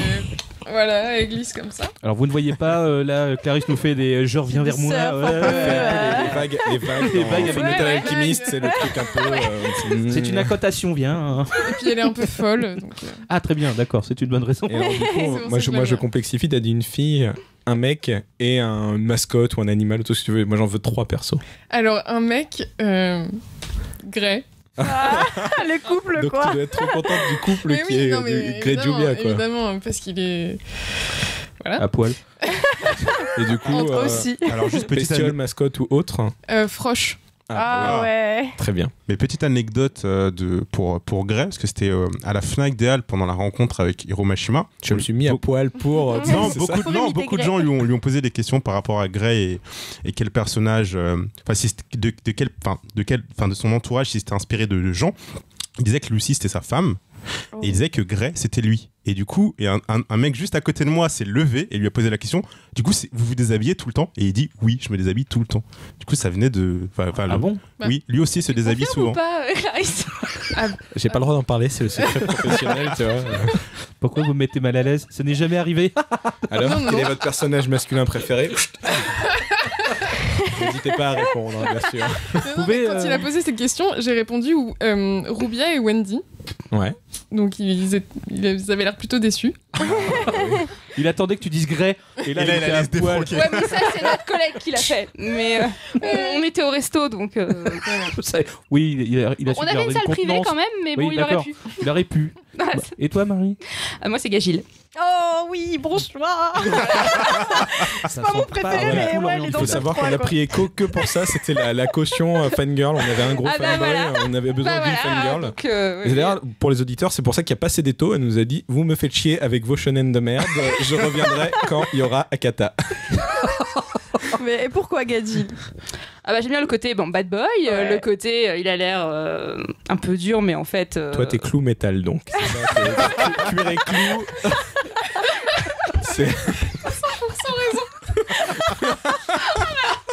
Voilà, elle glisse comme ça. Alors vous ne voyez pas, là, Clarisse nous fait des je reviens vers moi. Les vagues avec Metal Alchemist, c'est le truc un peu. C'est une accotation, viens. Et puis elle est un peu folle. Donc, Ah, très bien, d'accord, c'est une bonne raison. Et alors, du coup, moi je complexifie, t'as dit une fille, un mec et un mascotte ou un animal ou tout ce que tu veux. Moi j'en veux 3 persos. Alors un mec, Grey. Le couple, donc, quoi. Tu dois être trop contente du couple qui est Grey Jubia, quoi. Évidemment, parce qu'il est. Voilà. À poil. Et du coup, aussi. Alors juste petite bestiole, mascotte ou autre. Froche. Ouais. Très bien. Mais petite anecdote pour Grey, parce que c'était à la Fnac des Halles pendant la rencontre avec Hiro Mashima. Je me suis mis à poil pour. Beaucoup de gens lui ont posé des questions par rapport à Grey et quel personnage, de son entourage, si c'était inspiré de gens. il disait que Lucy c'était sa femme et il disait que Gray c'était lui. Et du coup, et un mec juste à côté de moi s'est levé et lui a posé la question. Du coup, vous vous déshabillez tout le temps? Et il dit oui, je me déshabille tout le temps. Du coup, ça venait de. Bon? Oui, lui aussi se déshabille souvent. Ou pas, Clarisse? J'ai pas le droit d'en parler, c'est le secret professionnel, tu vois. Pourquoi vous me mettez mal à l'aise? Ça n'est jamais arrivé. Alors, quel est votre personnage masculin préféré? N'hésitez pas à répondre, hein, bien sûr. Non, mais quand il a posé cette question, j'ai répondu Rubia et Wendy. Ouais. Donc ils avaient l'air plutôt déçus. Il attendait que tu dises Gray. Et là, il a était à poil. Ouais, mais ça, c'est notre collègue qui l'a fait. Mais on était au resto, donc. Oui, il a su On avait garder une salle privée contenance. quand même, mais bon, Oui, il aurait d'accord. pu. Il aurait pu. Et toi, Marie? Moi, c'est Gagil. Oh oui, bon choix. C'est pas mon préféré, mais ouais, il est Il dans faut le savoir top qu'on a 3, pris écho que pour ça, c'était la caution fangirl. On avait un gros Ah bah fanboy, voilà. on avait besoin d'une fangirl. Donc, Et d'ailleurs, pour les auditeurs, c'est pour ça qu'il n'y a pas Cédéto. Elle nous a dit: vous me faites chier avec vos shonen de merde, je reviendrai quand il y aura Akata. Mais pourquoi Gadji? Ah bah j'aime bien le côté bad boy, le côté il a l'air un peu dur, mais en fait. Toi, t'es clou métal donc. Cuir et clou. C'est. 100% raison.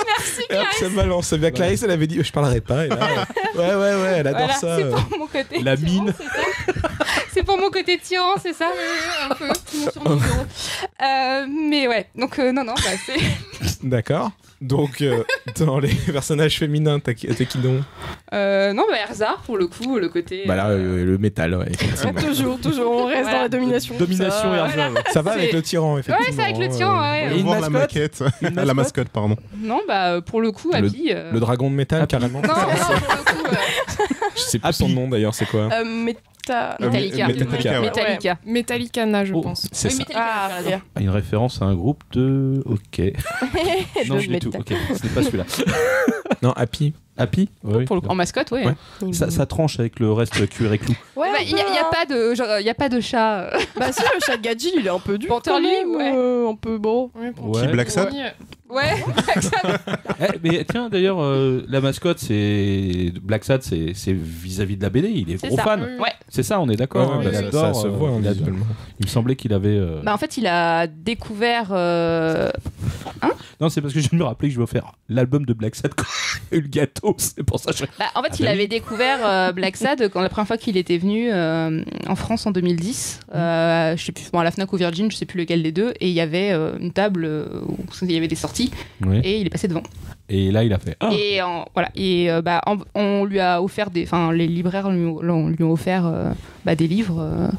Merci Et hop, Clarisse. ça balance. C'est bien, Clarisse, elle avait dit: je parlerai pas. Et là, ouais, elle adore Voilà, ça. c'est pour mon côté. La tyran, mine. c'est ça. C'est pour mon côté tyran, c'est ça? Un peu. Sur mon bureau. Mais ouais, donc non, bah c'est. D'accord. Donc, dans les personnages féminins, t'as qui donc? Non, bah Erza, pour le coup, le côté. Bah là, le métal, ouais. Toujours, on reste Voilà. dans la domination. Domination et Erza. Ouais. Ça va avec C'est- le tyran, effectivement. Ouais, c'est avec le tyran, ouais. Et une voir la mascotte maquette. Une La mascotte mascotte, pardon. Non, bah pour le coup, Abby. Le dragon de métal, Ah, carrément. Non, pour le coup. Je sais plus son nom d'ailleurs, c'est quoi? Metallica. Metallica, ouais. Metallica. Metallicana, je Oh, pense. c'est Oui, ça. Metallica, Ah, tu as raison. Une référence à un groupe de. Ok. Non, De je l'ai tout. métal. Ok, ce n'est pas celui-là. Non, Happy. Happy? Oui. Pour le coup, en mascotte, ouais. Ouais. Ça tranche avec le reste cuir et clou. Ouais, Bah, il n'y a pas de chat. Bah si, le chat de Gadji, il est un peu dur. Panthère quand même, Libre, un peu bon. Ouais, pour Ouais. Qui, Black Sad? Ouais. Mais tiens, d'ailleurs, la mascotte, c'est. Black Sad, c'est vis-à-vis de la BD. Il est C'est gros ça. fan. Ouais. C'est ça, on est d'accord. Ouais, Il ça adore, se voit, hein, il adore. visuellement. Il me semblait qu'il avait. Bah en fait, il a découvert. Non, c'est parce que je viens de me rappeler que je vais faire l'album de Black Sad quand il y a eu le gâteau. C'est pour ça que je. Bah, en fait, Ah il bah avait oui. découvert Black Sad quand la première fois qu'il était venu en France en 2010. Je sais plus, bon, à la Fnac ou Virgin, je sais plus lequel des deux. Et il y avait une table où il y avait des sorties Ouais. et il est passé devant. Et là, il a fait. Ah Et voilà. Et on lui a offert les libraires lui ont offert des livres.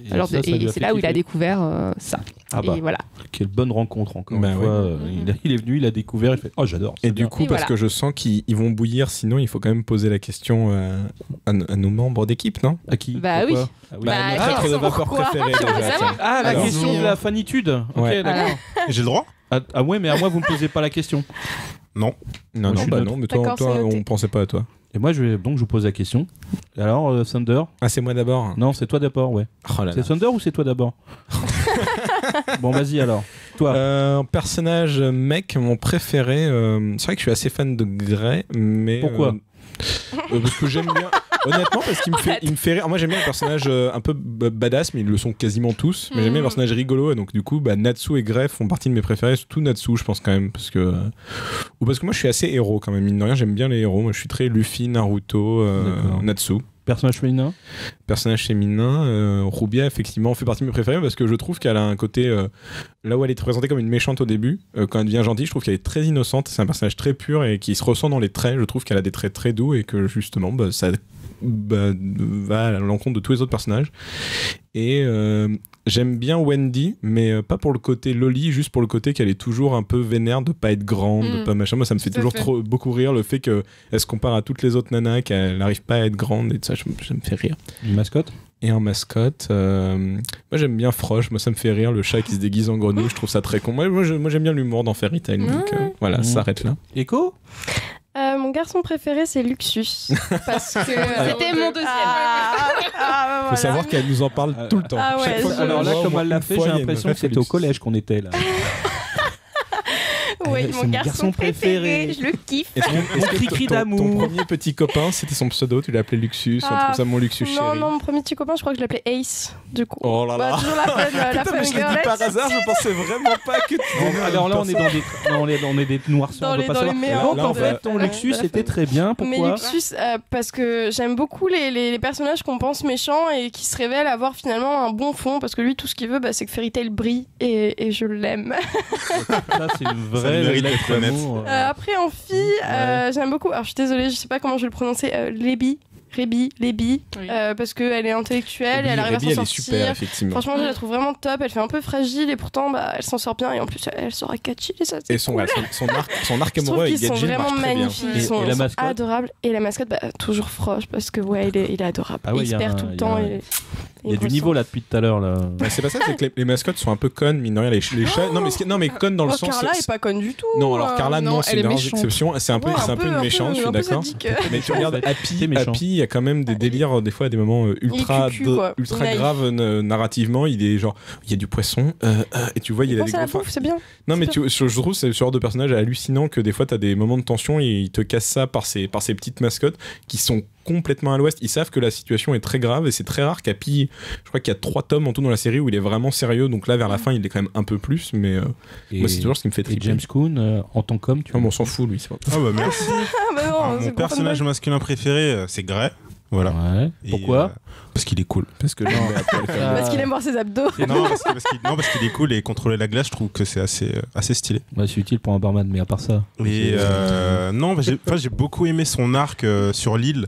Et Alors, ça lui a et c'est fait là où il a kiffer. découvert ça. Ah bah, Et voilà. quelle bonne rencontre encore Bah une ouais. fois. Il est venu, il a découvert, il fait oh j'adore. Et c'est du bien. coup, Et parce voilà. que je sens qu'ils vont bouillir, sinon il faut quand même poser la question à nos membres d'équipe, non? À qui? Bah Pourquoi oui. Ah oui. Bah, notre maître de vapeur pourquoi préféré veut déjà. savoir. tiens. Ah la Alors, question de la fanitude. Ok Ouais. d'accord. J'ai le droit? Ah ouais mais à moi vous me posez pas la question. Non. Non, je suis neutre. non, mais toi, D'accord, c'est noté. on pensait pas à toi. Et moi je vous pose la question. Alors Thunder? Ah, c'est moi d'abord. Non c'est toi d'abord ouais. Oh là là. C'est Thunder ou c'est toi d'abord? Bon vas-y alors. Toi. Personnage mec, mon préféré. C'est vrai que je suis assez fan de Grey, mais. Pourquoi parce que j'aime bien. Honnêtement, parce qu'il me fait rire. Moi, j'aime bien les personnages un peu badass, mais ils le sont quasiment tous. Mais j'aime bien les personnages rigolos, et donc du coup, Natsu et Grey font partie de mes préférés. Surtout Natsu, je pense quand même, parce que parce que moi, je suis assez héros quand même. Mine de rien, j'aime bien les héros. Moi, je suis très Luffy, Naruto, D'accord. Natsu. Personnage féminin? Personnage féminin, Rubia effectivement fait partie de mes préférés parce que je trouve qu'elle a un côté là où elle est présentée comme une méchante au début, quand elle devient gentille, je trouve qu'elle est très innocente. C'est un personnage très pur et qui se ressent dans les traits. Je trouve qu'elle a des traits très doux et que justement ça va à l'encontre de tous les autres personnages. Et j'aime bien Wendy, mais pas pour le côté loli, juste pour le côté qu'elle est toujours un peu vénère de pas être grande, de pas machin. Moi, ça me fait Tout à toujours fait. beaucoup rire le fait qu'elle se compare à toutes les autres nanas, qu'elle n'arrive pas à être grande et tout ça, ça me fait rire. Une mascotte? Et en mascotte, moi j'aime bien Frosh, moi ça me fait rire, le chat qui se déguise en grenouille, je trouve ça très con. Moi j'aime bien l'humour dans Fairy Tail, donc voilà, ça s'arrête là. Echo? Mon garçon préféré, c'est Luxus. Parce que. C'était mon deuxième. Faut Voilà. savoir qu'elle nous en parle tout le temps. Ah ouais, Chaque fois qu'on Alors la là voit, comme au elle moins l'a une fait fois, j'ai il y a une l'impression que c'était au référence. collège qu'on était là. Oui, c'est mon garçon préféré, je le kiffe. Est-ce que cri-cri ton d'amour. premier petit copain, c'était son pseudo, tu l'appelais Luxus, on trouve ça mon Luxus chéri. Non, mon premier petit copain, je crois que je l'appelais Ace, du coup. Oh là là. Toujours la fun Putain, mais je l'ai dit girlette. par hasard, je pensais vraiment pas que tu Alors là, on est dans des noirceurs, on peut pas dans les savoir. méandres Donc en de fait, la- ton de la Luxus fun. était très bien. Mais Pourquoi Luxus, parce que j'aime beaucoup les personnages qu'on pense méchants et qui se révèlent avoir finalement un bon fond, parce que lui, tout ce qu'il veut, c'est que Fairy Tail brille et je l'aime. Ça, c'est une Ça vraie mérite lettre d'être honnête. d'amour. Après, en fille, j'aime beaucoup. Alors, je suis désolée, je sais pas comment je vais le prononcer. Lébi, Oui. parce qu'elle est intellectuelle et elle arrive à s'en elle est sortir. super, effectivement. Franchement, je la trouve vraiment top. Elle fait un peu fragile et pourtant, elle s'en sort bien. Et en plus, elle sera catchy. Et ça, c'est Et son cool. arc Je trouve amoureux avec qu'ils sont Gadget vraiment marche très bien. magnifiques. Et Ils sont, la ils sont mascotte adorables. Et la mascotte, toujours Froche, parce que il est adorable. Ah ouais, Il se perd tout le temps. Il y a du niveau là depuis tout à l'heure. Là. Bah, c'est pas ça, c'est que les mascottes sont un peu connes, mine de rien. Les chats. Non, mais connes dans le sens. Carla est pas conne du tout. Non, alors Carla, non, c'est elle est une rare méchante. exception. C'est un peu une méchante, je suis d'accord. Mais tu regardes T'es méchant. Happy, il y a quand même des délires, des fois, des moments ultra quoi. ultra Naïf. graves narrativement. Il est genre, il y a du poisson, et tu vois, il y a des Pense à la gros. bouffe, c'est bien. Non, mais je trouve c'est ce genre de personnage hallucinant que des fois, t'as des moments de tension et il te casse ça par ces petites mascottes qui sont complètement à l'ouest. Ils savent que la situation est très grave et c'est très rare qu'Happy, je crois qu'il y a 3 tomes en tout dans la série où il est vraiment sérieux. Donc là, vers la fin, il est quand même un peu plus, mais moi, c'est toujours ce qui me fait Et triper. James Coon, en tant qu'homme, tu Non, mais on s'en fout, lui. C'est pas... Ah bah merci. Ah bah non, c'est Mon personnage masculin préféré, c'est Gray. Voilà. Ouais. Et, Pourquoi parce qu'il est cool. Parce que genre, Parce qu'il aime voir ses abdos. Non, parce qu'il est cool et contrôler la glace, je trouve que c'est assez stylé. Ouais, c'est utile pour un barman, mais à part ça. Et non, j'ai beaucoup aimé son arc sur l'île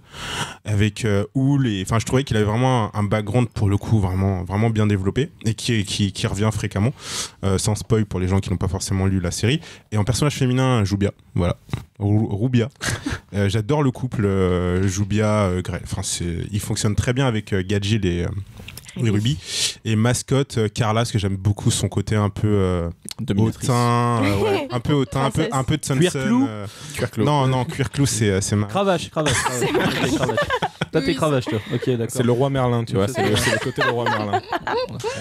avec Houl. Je trouvais qu'il avait vraiment un background pour le coup vraiment bien développé et qui revient fréquemment, sans spoil pour les gens qui n'ont pas forcément lu la série. Et en personnage féminin, Joubia, voilà, Roubia. J'adore le couple Joubia-Grey. Il fonctionne très bien avec Gadget et Ruby. Et mascotte, Carla, parce que j'aime beaucoup son côté un peu hautain, un peu hautain, un peu de Sunsun. Cuir-clou. Non, cuir-clou, c'est marrant. Cravache. T'as tes cravaches, toi. Ok, d'accord. c'est le roi Merlin, tu vois. C'est C'est le côté le roi Merlin.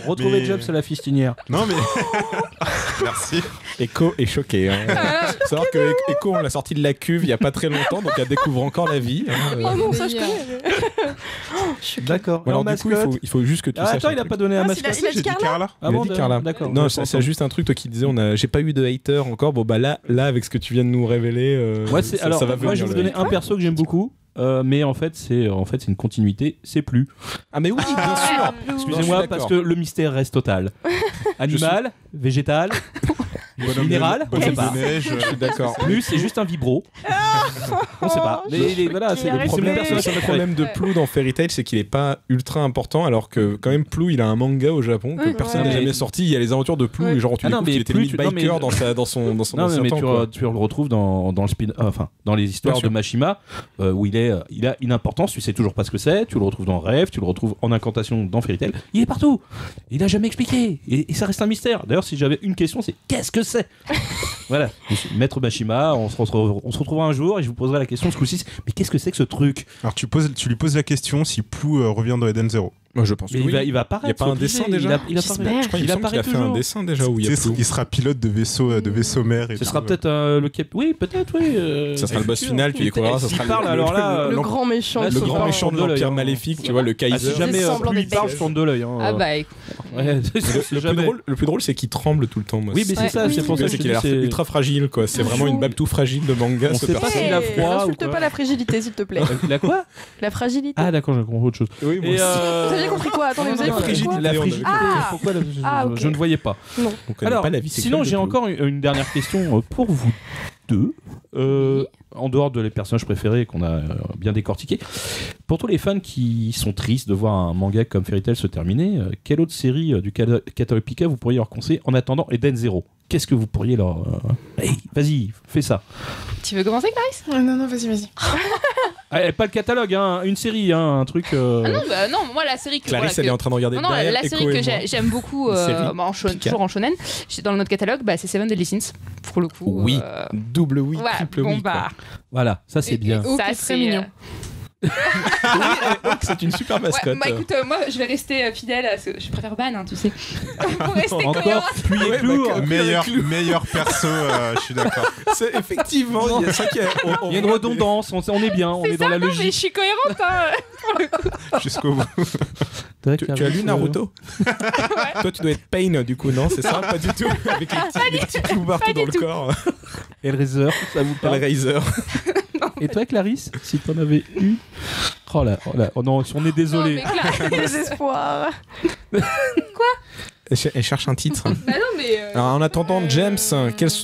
Retrouver Mais- Jobs à la fistinière. Non, mais. Merci. Echo est choqué. Hein. Faut savoir que Echo, on l'a sorti de la cuve il y a pas très longtemps, donc elle découvre encore la vie. Oh non, ça je Délire. connais. D'accord. Bon, alors du coup, il faut juste que tu Ah, saches. attends, un il a truc. pas donné un Ah, mascotte. il a dit J'ai dit Carla. Ah Il bon, a dit Carla. D'accord. Non, c'est juste un truc, toi qui disais, j'ai pas eu de hater encore. Bon, bah là, avec ce que tu viens de nous révéler, Moi, ça alors, va moi, je vais venir. vous donner un perso que j'aime beaucoup. Mais en fait, c'est une continuité. C'est plus. Ah, mais oui, bien sûr. Excusez-moi, suis parce d'accord. que le mystère reste total. Animal, végétal, minéral, on sait pas. Je suis d'accord. Plus, c'est juste un vibro. On sait pas. Mais voilà, c'est arrêtez. mon personnage Le préféré. problème de Plou dans Fairy Tail, c'est qu'il est pas ultra important, alors que quand même Plou, il a un manga au Japon que personne n'a mais- jamais sorti. Il y a les aventures de Plou, et genre tu Ah non, découvres mais qu'il était Plou, limite non, mais- biker dans son Non, ancien mais temps, quoi. tu le retrouves dans le spin, dans les histoires Bien sûr. de Mashima, où il a une importance, tu sais toujours pas ce que c'est, tu le retrouves dans Rêve, tu le retrouves en Incantation dans Fairy Tail, il est partout, il a jamais expliqué, et ça reste un mystère. D'ailleurs, si j'avais une question, c'est qu'est-ce que c'est? Voilà, Maître Mashima, on se retrouvera un jour et je vous poserai la question ce coup-ci, mais qu'est-ce que c'est que ce truc? Alors tu lui poses la question si Plou revient dans Eden Zero. Moi, je pense que Mais oui. il va apparaître. Il y a pas c'est un obligé. dessin déjà Il apparaît. J'espère. Je crois qu'il me semble qu'il a fait un toujours. dessin déjà où il y a Tu sais, Plou. il sera pilote de vaisseau mère. Et Ce tout. sera peut-être le cap. Oui, peut-être, oui. Ça sera le boss final, tu découvriras, ça S'il sera parle, alors là, Le grand méchant. là, Le s'il grand parle, méchant je de tourne de l'Empire l'œil, hein. maléfique, tu vois, le Ah, Kaiser. si jamais semblant plus il d'être parle, bête. je tourne de l'œil. hein. Ah bah écoute. Ouais, Le plus drôle, c'est qu'il tremble tout le temps. Moi. Oui, mais c'est ça, c'est pour ça que c'est je qu'il a dis, l'air c'est- ultra fragile, quoi. C'est vraiment une babtou fragile de manga, On ce sait pas personnage. s'il a froid ou N'insulte quoi. pas la fragilité, s'il te plaît. Il a quoi? La fragilité. Ah, d'accord, j'ai compris autre chose. Oui, moi Et aussi. Vous aviez compris quoi? Attendez, vous avez non, compris quoi? la on avait frigidité. Ah. Pourquoi Ah, ok. je ne voyais pas. On connaît Alors, pas la vie sexuelle sinon, de j'ai Plou. encore une dernière question pour vous deux. En dehors de les personnages préférés qu'on a bien décortiqués, pour tous les fans qui sont tristes de voir un manga comme Fairy Tail se terminer, quelle autre série du catalogue Pika vous pourriez leur conseiller en attendant Eden Zero? Qu'est-ce que vous pourriez leur... Hey, vas-y, fais ça. Tu veux commencer, Clarisse? Non, vas-y. Ah, pas le catalogue, hein, une série, hein, un truc... Ah non, bah non, moi la série que... Clarisse, voilà, elle est en train de regarder Non, derrière la Echo série et que moi. j'aime beaucoup, Une série Pika. toujours en shonen, dans notre catalogue, bah, c'est Seven Deadly Sins, pour le coup. Oui, double oui, Ouais, triple bon oui. bah, Voilà, ça c'est bien. Oh, ça qui est très mignon. Hawk, c'est une super mascotte. Ouais, bah écoute, moi je vais rester fidèle à ce. Je préfère Ban, hein, tu sais. Pour rester Encore cohérente. puis Ouais, clou. bah, Meilleur perso, je suis d'accord. C'est effectivement, il y a ça qui est. Il y a une redondance, on est bien, on est dans la Non, mais je logique. suis cohérente, hein. Jusqu'au bout. Tu as lu Naruto? Toi, tu dois être Pain, du coup, non? C'est ça? Pas du tout. Avec les petits clous partout dans le corps. Hellraiser, ça vous parle? Hellraiser. Et toi, Clarisse, si t'en avais une? Oh là, oh non, on est désolé. Non, mais Désespoir. Elle cherche un titre. Bah non, mais. Alors, en attendant, James,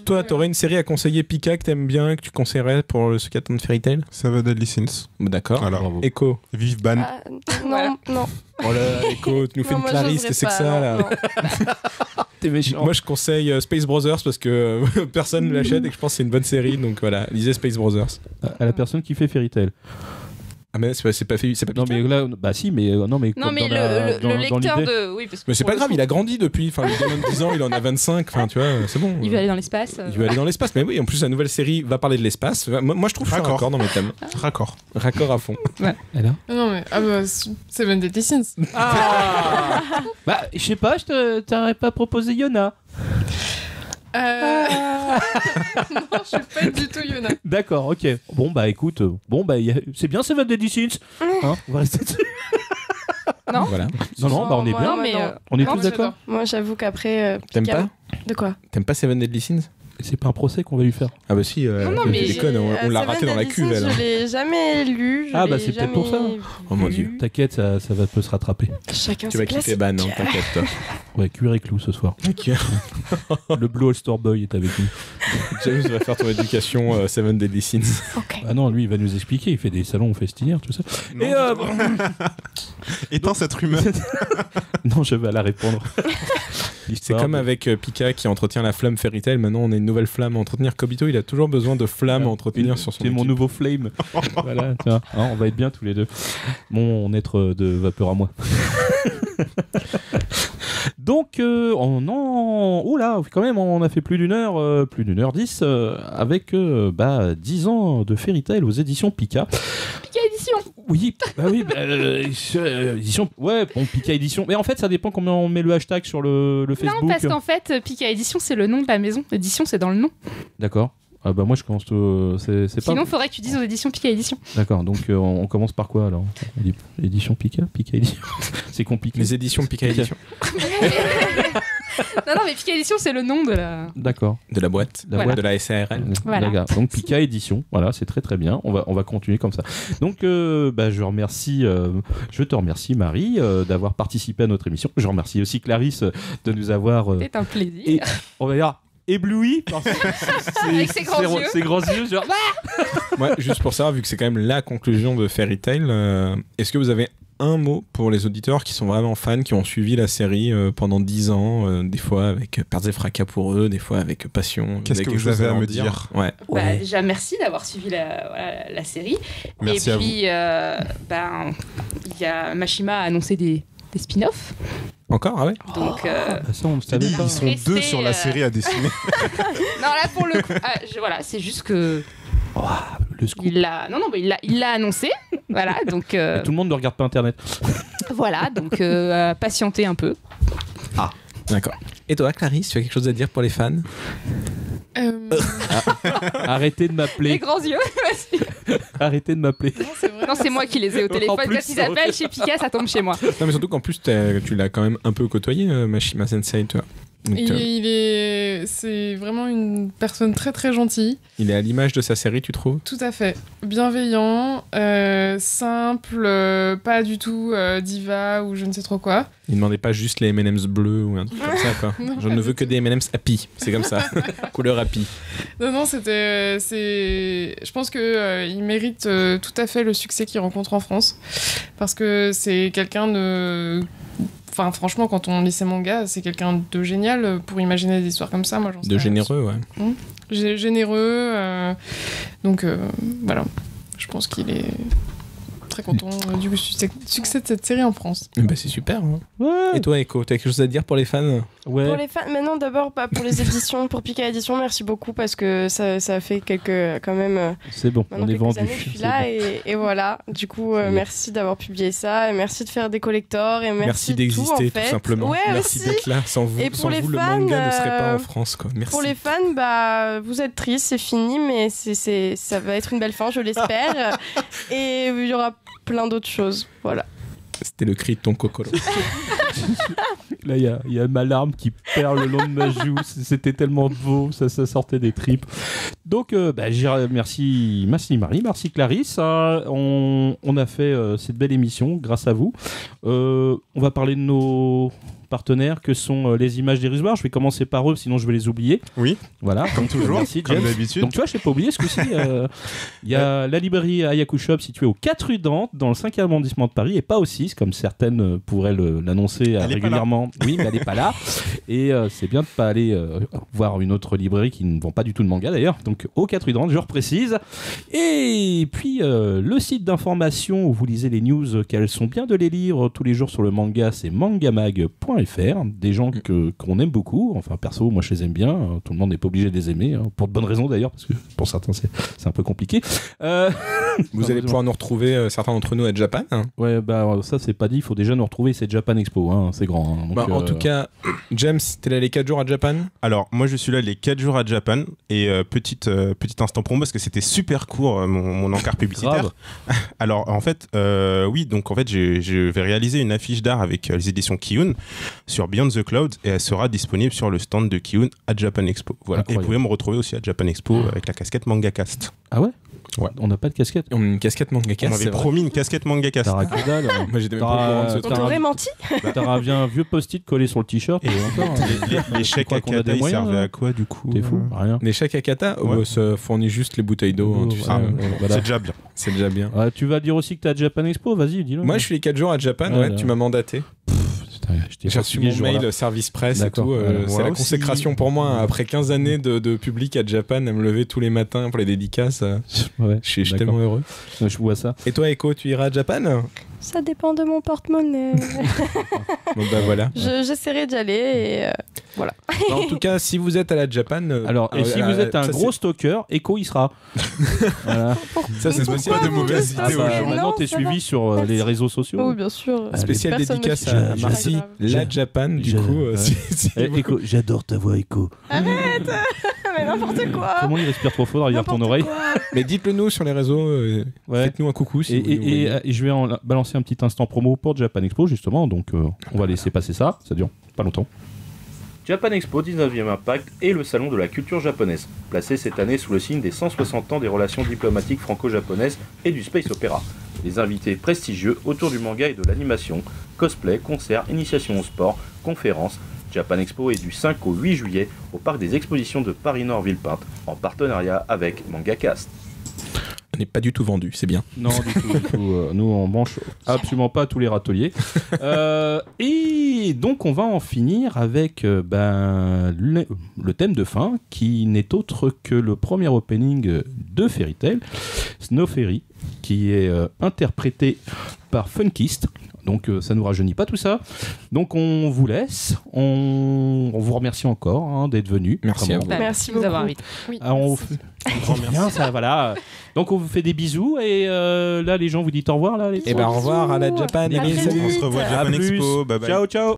toi, t'aurais une série à conseiller Pika que t'aimes bien, que tu conseillerais pour ceux qui attendent Fairy Tail? Seven Deadly Sins. D'accord. Alors, Bravo. Echo. vive Ban. Ah, Voilà. non. Oh là, Echo, tu nous fais Non, une moi, Clarisse, j'oserais qu'est-ce que c'est que pas, ça, non, là? non. T'es méchant. Moi, je conseille Space Brothers parce que personne ne l'achète et que je pense que c'est une bonne série. Donc voilà, lisez Space Brothers. À la personne qui fait Fairy Tail. Ah, mais c'est pas Non, mais là, bah si, mais non, mais. Non, comme mais dans la- dans le lecteur l'idée. de. Oui, parce que Mais c'est pour pas le grave, coup, il a grandi depuis. Enfin, il a 10 ans, il en a 25. Enfin, tu vois, c'est bon. Il veut aller dans l'espace. Il veut aller dans l'espace. Mais oui, en plus, la nouvelle série va parler de l'espace. Moi, je trouve que je suis Raccord. raccord dans mes thèmes. Raccord. Raccord à fond. Elle a Non, mais. Ah bah, Seven Deadly Sins. Bah, je sais pas, t'aurais pas proposé Yona. Non, je suis pas du tout Yona. D'accord, ok. Bon, bah écoute, c'est bien Seven Deadly Sins. Hein, on va rester dessus. Non. Voilà. Non, bah on est Moi, bien. Non, mais. On est non, tous mais d'accord. Moi, j'avoue qu'après. T'aimes Pika- pas De quoi? T'aimes pas Seven Deadly Sins? C'est pas un procès qu'on va lui faire. Ah, bah si, non, tu mais- déconnes, on l'a Seven raté dans la Deadly cuve, Sins, elle. Je l'ai jamais lu. Ah, bah, c'est peut-être pour ça. Oh mon dieu. T'inquiète, ça peut se rattraper. Chacun Tu ses vas kiffer classiques. Ban, hein, t'inquiète, toi. Ouais, cuir et clou ce soir. Le Blue All-Star Boy est avec nous. James va faire ton éducation Seven Deadly Sins. Ok. Ah non, lui, il va nous expliquer. Il fait des salons festinières, tout ça. Non, Et Éteins cette rumeur. non, je vais la répondre. C'est L'histoire comme de- avec Pika qui entretient la flamme Fairy Tail. Maintenant, on a une nouvelle flamme à entretenir. Kobito, il a toujours besoin de flammes à entretenir sur son C'est mon équipe. nouveau flame. Voilà, tu vois. Hein, on va être bien tous les deux. Mon être de vapeur à moi. Donc, oh là, quand même, on a fait plus d'une heure 10 avec 10 ans de Fairy Tail aux éditions Pika. Pika édition. Oui, édition. Ouais, bon, Pika édition. Mais en fait, ça dépend comment on met le hashtag sur le Facebook. Non, parce qu'en fait, Pika édition, c'est le nom de la maison. Édition, c'est dans le nom. D'accord. Ah bah moi je commence c'est pas. Sinon, faudrait que tu dises aux éditions Pika édition. D'accord. Donc on commence par quoi alors? Édition Pika édition. C'est compliqué. Les éditions Pika Édition. Non, mais Pika édition, c'est le nom de la. D'accord. De la boîte. Voilà. De la SARL. Voilà. D'accord. Donc Pika édition. Voilà, c'est très très bien. On va continuer comme ça. Donc je te remercie Marie d'avoir participé à notre émission. Je remercie aussi Clarisse de nous avoir C'est un plaisir. et on va dire ébloui par Avec ses grands yeux. ses grands yeux. Genre, Moi, juste pour savoir, vu que c'est quand même la conclusion de Fairy Tail, est-ce que vous avez un mot pour les auditeurs qui sont vraiment fans, qui ont suivi la série pendant 10 ans, des fois avec pertes et fracas pour eux, des fois avec passion? Qu'est-ce que vous avez à me dire? Ouais. Bah, déjà, merci d'avoir suivi la série. Merci Et à puis, il y a Mashima a annoncé des spin-offs. Encore? Ah ouais? Donc, ça on le savait pas. Ils sont deux sur la série à dessiner. non, là, pour le coup, voilà, c'est juste que Le scoop. il l'a annoncé. Voilà, donc Tout le monde ne regarde pas Internet. voilà, donc patientez un peu. D'accord. Et toi, Clarisse, tu as quelque chose à dire pour les fans? Arrêtez de Les m'appeler. grands yeux. Vas-y. Arrêtez de m'appeler. Non, c'est vrai. Non, c'est moi qui les ai au téléphone. En plus, Quand ils appellent chez Pika, ça tombe chez moi. Non, mais surtout qu'en plus, tu l'as quand même un peu côtoyé, Mashima Sensei, toi. Donc, C'est vraiment une personne très très gentille. il est à l'image de sa série, tu trouves? Tout à fait. Bienveillant, simple, pas du tout diva ou je ne sais trop quoi. Il demandait pas juste les M&M's bleus ou un truc comme ça, quoi. Non, Je pas ne du veux que tout. des M&M's happy. C'est comme ça. Couleur happy. Non, c'était. Je pense que il mérite tout à fait le succès qu'il rencontre en France. Parce que c'est quelqu'un de. Enfin, franchement, quand on lit ses mangas, c'est quelqu'un de génial pour imaginer des histoires comme ça. Moi, j'en De serais- généreux, ouais. Généreux. Donc, voilà. Je pense qu'il est. très content du succès de cette série en France. Bah, c'est super. Hein. Ouais. Et toi, Eko, t'as quelque chose à dire pour les fans? Ouais. Pour les fans, maintenant d'abord pas pour les éditions, pour Pika Édition, merci beaucoup parce que ça a fait quand même. C'est bon, Maintenant on est quelques vendu. années que je suis C'est là bon. et voilà. Du coup, C'est bon. merci d'avoir publié ça et merci de faire des collectors et Merci de d'exister, tout, en fait. simplement. Ouais, Merci aussi. d'être là. Sans vous, Et pour sans les vous le fans, manga ne serait pas en France. Quoi. Merci. Pour les fans, bah, vous êtes tristes, c'est fini, mais ça va être une belle fin, je l'espère. Et il y aura plein d'autres choses. Voilà. C'était le cri de ton cocolo. Là, il y a ma larme qui perd le long de ma joue. C'était tellement beau, ça sortait des tripes. Donc, merci Marie, merci Clarisse. On a fait cette belle émission grâce à vous. On va parler de nos partenaires que sont les images d'Irisbar. Je vais commencer par eux, sinon je vais les oublier. Oui, Voilà, comme toujours, merci, comme James. d'habitude. Donc tu vois, je n'ai pas oublié ce coup-ci. Il y a la librairie Ayaku Shop située au 4 rue Dante, dans le 5e arrondissement de Paris, et pas au 6, comme certaines pourraient l'annoncer Elle est régulièrement. Oui, mais elle n'est pas là. Et c'est bien de ne pas aller voir une autre librairie qui ne vend pas du tout de manga d'ailleurs. Donc au 4 rue Dante, je reprécise. Et puis le site d'information où vous lisez les news, qu'elles sont bien de les lire tous les jours sur le manga, c'est mangamag.fr. Des gens qu'on aime beaucoup. Enfin, perso, moi je les aime bien. Tout le monde n'est pas obligé de les aimer, pour de bonnes raisons d'ailleurs, parce que pour certains c'est un peu compliqué. Vous allez pouvoir nous retrouver, certains d'entre nous, à Japan. Hein. Ouais, bah ça c'est pas dit, il faut déjà nous retrouver, c'est Japan Expo, hein, c'est grand. Hein, donc, En tout cas, James, t'es là les 4 jours à Japan? Alors, moi, je suis là les 4 jours à Japan. Et petit instant promo, parce que c'était super court, mon encart publicitaire. Alors, en fait, oui, donc en fait, je vais réaliser une affiche d'art avec les éditions Kiyun sur Beyond the Clouds, et elle sera disponible sur le stand de Kiyun à Japan Expo. Voilà. Et vous pouvez me retrouver aussi à Japan Expo avec la casquette MangaCast. Ah ouais? Ouais. On n'a pas de casquette. On a une casquette MangaCast. On m'avait promis une casquette MangaCast. T'as que dalle. Moi, j'étais même pas au courant de ce On truc. t'aurait menti? T'as un vieux post-it collé sur le t-shirt. Et encore, Les chèques à Kata, ils servaient à quoi du coup? T'es fou? Rien. Les chèques à Kata, ça fournit juste les bouteilles d'eau. Hein, tu sais. Voilà. C'est déjà bien. C'est déjà bien. Tu vas dire aussi que t'es à Japan Expo, vas-y, dis-le. Moi, je suis les 4 jours à Japan, Ouais, ouais, là. tu m'as mandaté. J'ai reçu mon mail service presse et D'accord. tout. C'est la aussi. consécration pour moi. Après 15 années de public à Japan, à me lever tous les matins pour les dédicaces. Ouais, Je suis tellement heureux. je vois ça. Et toi, Eko, tu iras à Japan? Ça dépend de mon porte-monnaie. Bon, bah voilà. J'essaierai d'y aller et voilà. Bah, en tout cas, si vous êtes à la Japan. Alors, et si vous êtes un gros stalker, Echo y sera. Voilà. Ça, c'est spécial Pas de mauvaises Ah idées bah, aux gens. maintenant, Non, t'es ça suivi va. sur les Merci. réseaux sociaux. Oui, bien sûr. Spécial Personne ne dédicace suit. à Je- Marcy, je- la Japan, du je- coup. ouais. Echo, j'adore ta voix, Echo. Arrête. Mais n'importe quoi. Comment il respire trop fort derrière ton N'importe oreille? quoi. Mais dites-le nous sur les réseaux. Ouais. Faites-nous un coucou si Et, vous nous voyez. et je vais en balancer un petit instant promo pour Japan Expo, justement. Donc, on va laisser passer ça. Ça dure pas longtemps. Japan Expo 19e Impact est le salon de la culture japonaise, placé cette année sous le signe des 160 ans des relations diplomatiques franco-japonaises et du space opéra. Les invités prestigieux autour du manga et de l'animation, cosplay, concerts, initiation au sport, conférences. Japan Expo est du 5 au 8 juillet au parc des expositions de Paris-Nord Villepinte en partenariat avec MangaCast. On n'est pas du tout vendu, c'est bien. Non, du tout, du tout. Nous, on mange absolument pas tous les râteliers. Et donc, on va en finir avec le thème de fin, qui n'est autre que le premier opening de Fairy Tail, Snow Fairy, qui est interprété par Funkist. Donc ça nous rajeunit pas tout ça. Donc on vous laisse. On vous remercie encore d'être venu. Merci à vous. Merci de nous avoir beaucoup. invités. Oui, Ah, on merci. fait... Bien, ça, voilà. Donc on vous fait des bisous et là les gens vous disent au revoir là. Les Et ben au revoir à la Japan. À très Salut. On se revoit à À Japan plus. Expo. Bye bye. Ciao ciao.